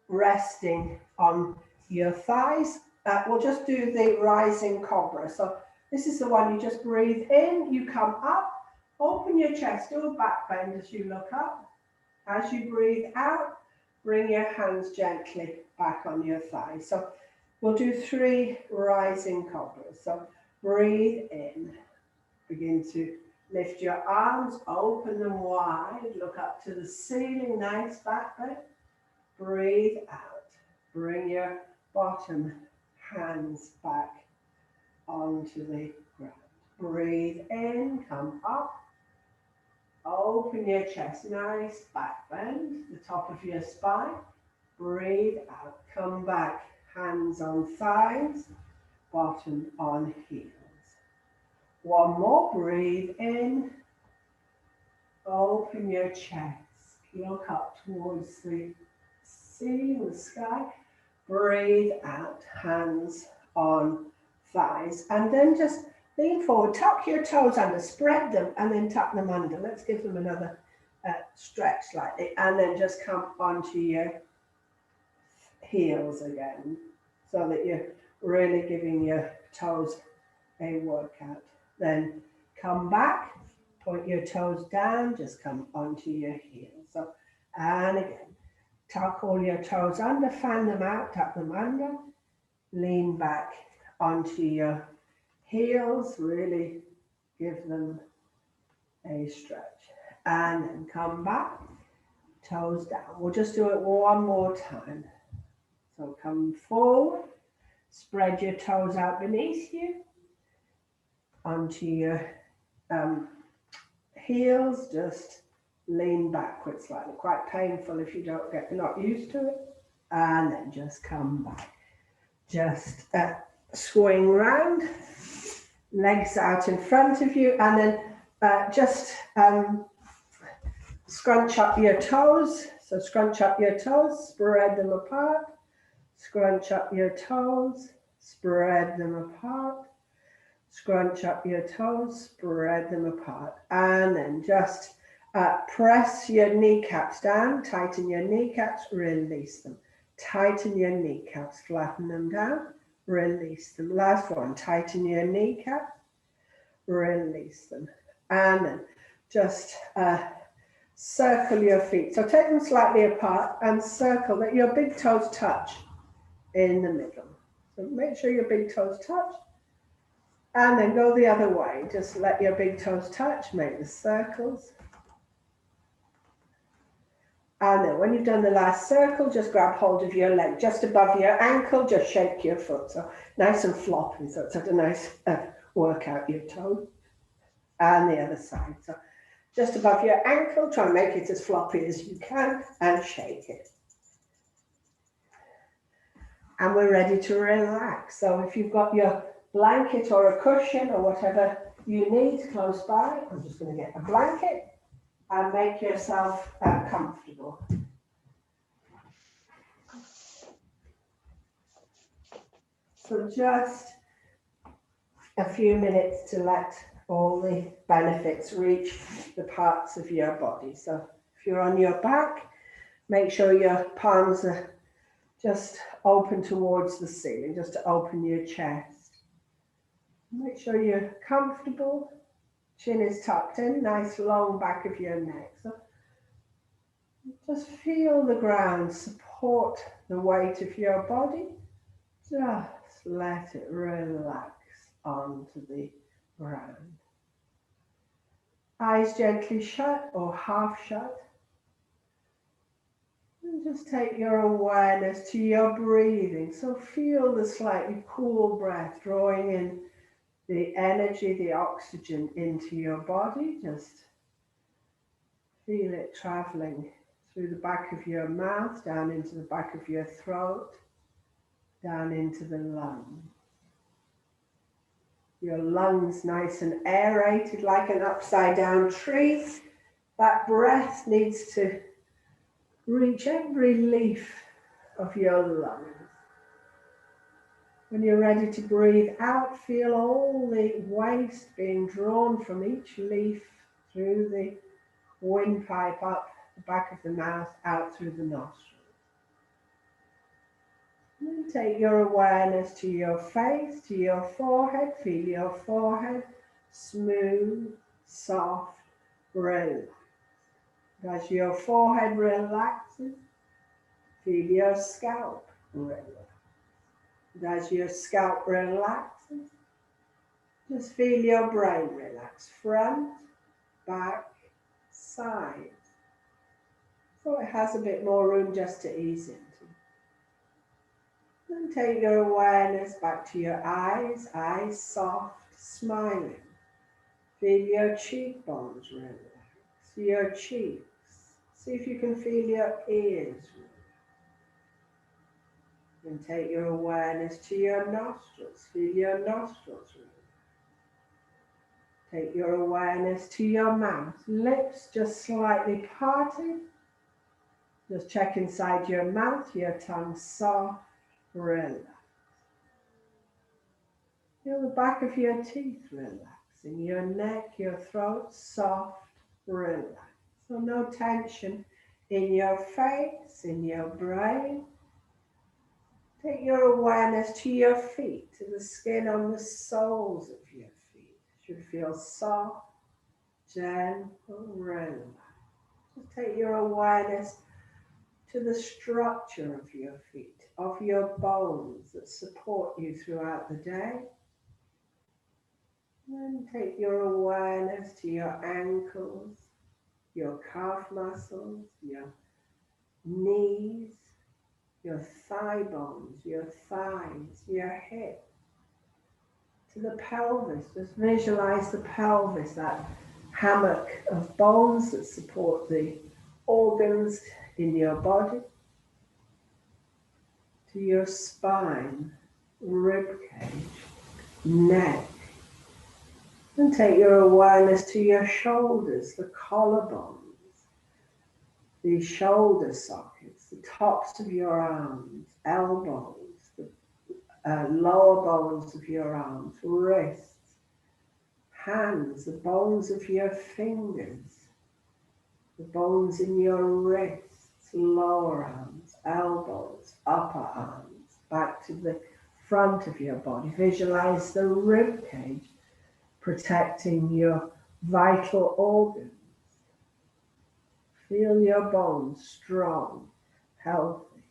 resting on your thighs. We'll just do the rising cobra. So this is the one you just breathe in, you come up, open your chest, do a back bend as you look up. As you breathe out, bring your hands gently back on your thighs. So we'll do 3 rising cobras. So breathe in, begin to lift your arms, open them wide, look up to the ceiling, nice back bend. Breathe out, bring your bottom hands back onto the ground. Breathe in, come up. Open your chest, nice back bend, the top of your spine. Breathe out, come back, hands on thighs, bottom on heels. One more, breathe in, open your chest, look up towards the ceiling, the sky. Breathe out, hands on thighs, and then just lean forward, tuck your toes under, spread them, and then tuck them under. Let's give them another stretch slightly, and then just come onto your heels again, so that you're really giving your toes a workout. Then come back, point your toes down, just come onto your heels. So, and again, tuck all your toes under, fan them out, tuck them under, lean back onto your heels, really give them a stretch. And then come back, toes down. We'll just do it one more time. So come forward, spread your toes out beneath you, onto your heels, just lean backwards slightly, quite painful if you don't get, not used to it, and then just come back. Just swing round, legs out in front of you, and then just scrunch up your toes. So scrunch up your toes, spread them apart, scrunch up your toes, spread them apart, scrunch up your toes, spread them apart, and then just press your kneecaps down, tighten your kneecaps, release them. Tighten your kneecaps, flatten them down, release them. Last one, tighten your kneecaps, release them. And then just circle your feet. So take them slightly apart and circle that your big toes touch in the middle. So make sure your big toes touch. And then go the other way. Just let your big toes touch, make the circles. And then when you've done the last circle, just grab hold of your leg just above your ankle, just shake your foot. So nice and floppy, so it's a nice workout your toe. And the other side. So just above your ankle, try and make it as floppy as you can and shake it. And we're ready to relax. So if you've got your blanket or a cushion or whatever you need close by, I'm just going to get a blanket and make yourself comfortable. So just a few minutes to let all the benefits reach the parts of your body. So if you're on your back, make sure your palms are just open towards the ceiling, just to open your chest. Make sure you're comfortable. Chin is tucked in, nice long back of your neck. So just feel the ground, support the weight of your body. Just let it relax onto the ground. Eyes gently shut or half shut. And just take your awareness to your breathing. So feel the slightly cool breath drawing in the energy, the oxygen into your body. Just feel it traveling through the back of your mouth, down into the back of your throat, down into the lungs. Your lungs nice and aerated like an upside down tree. That breath needs to reach every leaf of your lungs. When you're ready to breathe out, feel all the waste being drawn from each leaf through the windpipe up the back of the mouth, out through the nostrils. And then take your awareness to your face, to your forehead. Feel your forehead smooth, soft, relaxed. As your forehead relaxes, feel your scalp relax. As your scalp relaxes, just feel your brain relax. Front, back, sides. So it has a bit more room just to ease into. Then take your awareness back to your eyes, eyes soft, smiling. Feel your cheekbones relax. to your cheeks. See if you can feel your ears. And take your awareness to your nostrils. Feel your nostrils. Take your awareness to your mouth. Lips just slightly parted. Just check inside your mouth, your tongue soft, relax. Feel the back of your teeth relaxing, your neck, your throat soft, relax. So no tension in your face, in your brain. Take your awareness to your feet, to the skin on the soles of your feet. It should feel soft, gentle, relax. Just take your awareness to the structure of your feet, of your bones that support you throughout the day. Then take your awareness to your ankles, your calf muscles, your knees, your thigh bones, your thighs, your hip, to the pelvis. Just visualize the pelvis, that hammock of bones that support the organs in your body, to your spine, rib cage, neck. And take your awareness to your shoulders, the collarbones, the shoulder sockets, the tops of your arms, elbows, the lower bones of your arms, wrists, hands, the bones of your fingers, the bones in your wrists, lower arms, elbows, upper arms, back to the front of your body. Visualize the rib cage protecting your vital organs. Feel your bones strong, healthy.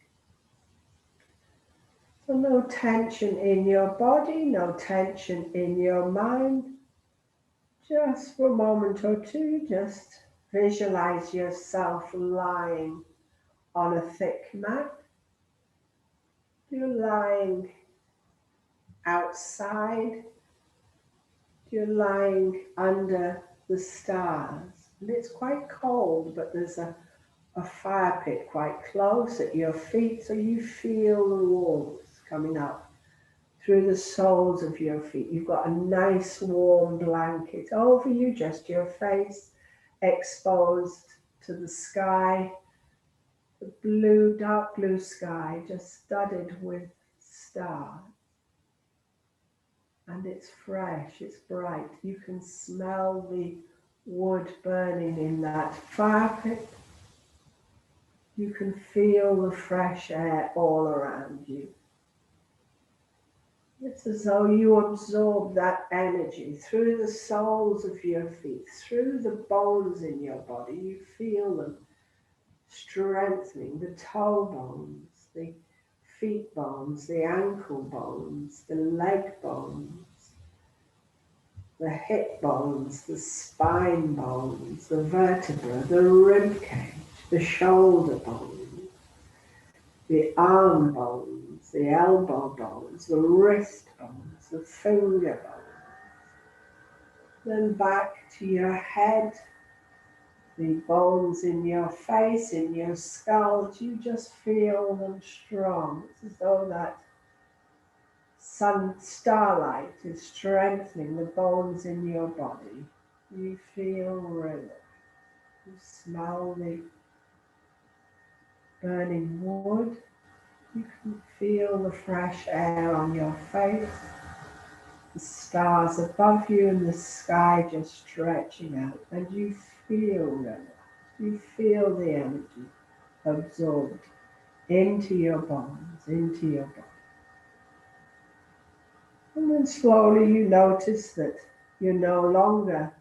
So no tension in your body, no tension in your mind. Just for a moment or two, just visualize yourself lying on a thick mat. You're lying outside. You're lying under the stars. And it's quite cold, but there's a fire pit quite close at your feet, so you feel the warmth coming up through the soles of your feet. You've got a nice warm blanket over you, just your face exposed to the sky, the blue, dark blue sky, just studded with stars. And it's fresh, it's bright. You can smell the wood burning in that fire pit. You can feel the fresh air all around you. It's as though you absorb that energy through the soles of your feet, through the bones in your body. You feel them strengthening, the toe bones, the feet bones, the ankle bones, the leg bones, the hip bones, the spine bones, the vertebra, the rib cage, the shoulder bones, the arm bones, the elbow bones, the wrist bones, the finger bones. Then back to your head, the bones in your face, in your skull. You just feel them strong. It's as though that starlight is strengthening the bones in your body. You feel relaxed. You smell the burning wood. You can feel the fresh air on your face, the stars above you and the sky just stretching out, and you feel relaxed. You feel the energy absorbed into your bones, into your body. And then slowly you notice that you're no longer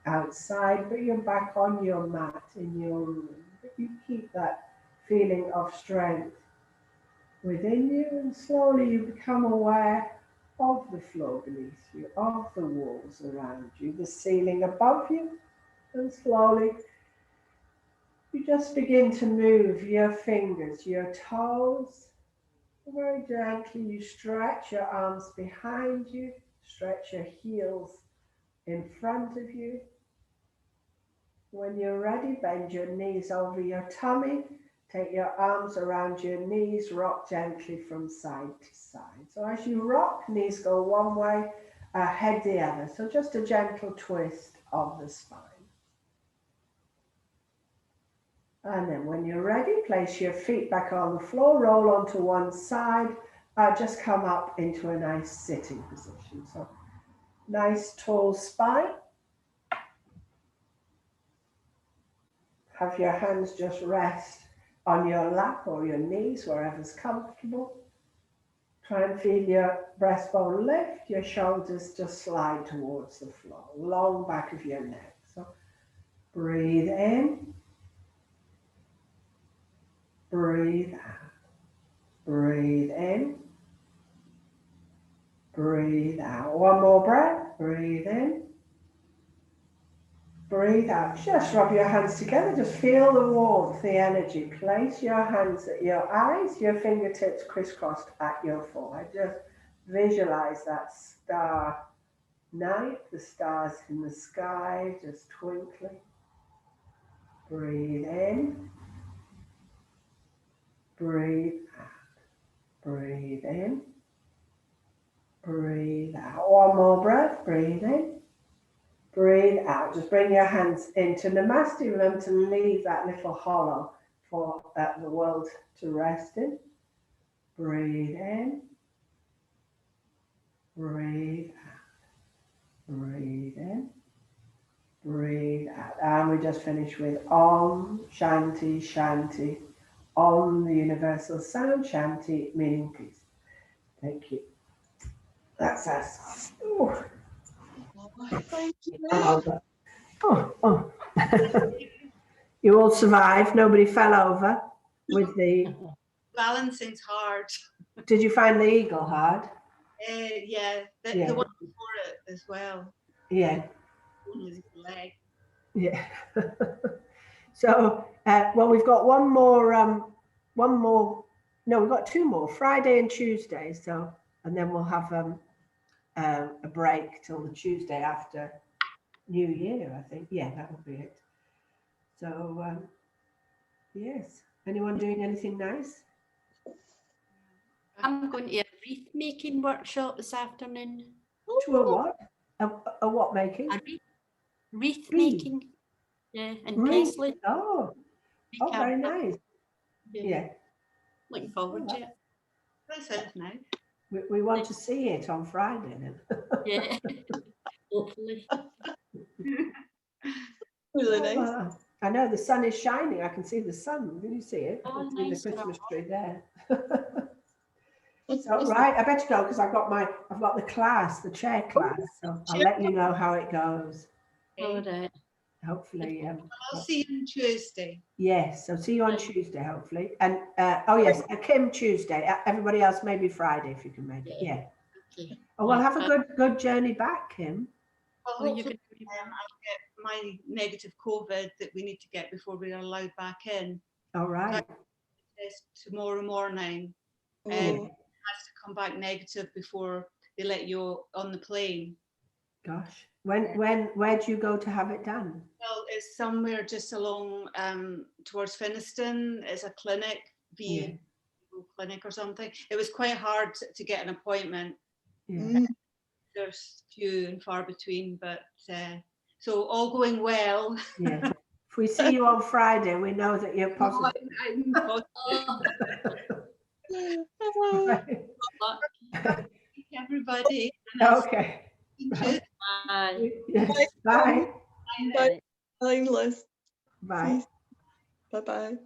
outside, but you're back on your mat in your room. But you keep that feeling of strength within you, and slowly you become aware of the floor beneath you, of the walls around you, the ceiling above you, and slowly you just begin to move your fingers, your toes. Very gently you stretch your arms behind you, stretch your heels in front of you. When you're ready, bend your knees over your tummy. Take your arms around your knees, rock gently from side to side. So as you rock, knees go one way, head the other. So just a gentle twist of the spine. And then when you're ready, place your feet back on the floor, roll onto one side, just come up into a nice sitting position. So nice tall spine. Have your hands just rest on your lap or your knees, wherever's comfortable. Try and feel your breastbone lift, your shoulders just slide towards the floor, long back of your neck. So breathe in, breathe out, breathe in, breathe out. One more breath, breathe in, breathe out. Just rub your hands together. Just feel the warmth, the energy. Place your hands at your eyes, your fingertips crisscrossed at your forehead. Just visualize that star night, the stars in the sky just twinkling. Breathe in. Breathe out. Breathe in. Breathe out. One more breath. Breathe in. Breathe out. Just bring your hands into Namaste. Remember to leave that little hollow for the world to rest in. Breathe in. Breathe out. Breathe in. Breathe out. And we just finish with Om Shanti Shanti. Om, the universal sound. Shanti, meaning peace. Thank you. That's us. Ooh. Thank you. Oh. You all survived. Nobody fell over with the. Balancing's hard. Did you find the eagle hard? Yeah, the one before it as well. Yeah. Only his leg. Yeah. So, well, we've got one more. No, we've got two more, Friday and Tuesday. So, and then we'll have a break till the Tuesday after New Year, I think. Yeah, that will be it. So, yes. Anyone doing anything nice? I'm going to a wreath making workshop this afternoon. To a what? A what making? Wreath making. Yeah, in Wreath. Presley. Oh, very nice. Yeah. Looking forward to it. That's it now. We want to see it on Friday then. Yeah. Hopefully. Really nice. I know the sun is shining. I can see the sun. Did you see it? I Oh, can see nice. the Christmas tree there. So, right, I better go because I've got the class, the chair class. So I'll let you know how it goes. All right. Hopefully. I'll see you on Tuesday. Yes, so see you on Tuesday, hopefully. And oh yes, Kim Tuesday. Everybody else maybe Friday if you can make it. Yeah. Okay. Oh well, have a good journey back, Kim. Well, Oh, you hopefully, can I'll get my negative COVID that we need to get before we're allowed back in. All right. It's tomorrow morning. Oh. Has to come back negative before they let you on the plane. Gosh, where do you go to have it done? Well, it's somewhere just along towards Finiston. It's a clinic, clinic or something. It was quite hard to get an appointment. Yeah. There's few and far between, but so all going well. Yeah. If we see you on Friday, we know that you're positive. I'm positive. Everybody. Okay. Bye. Yes. Bye. Bye. Bye. Bye. Bye bye.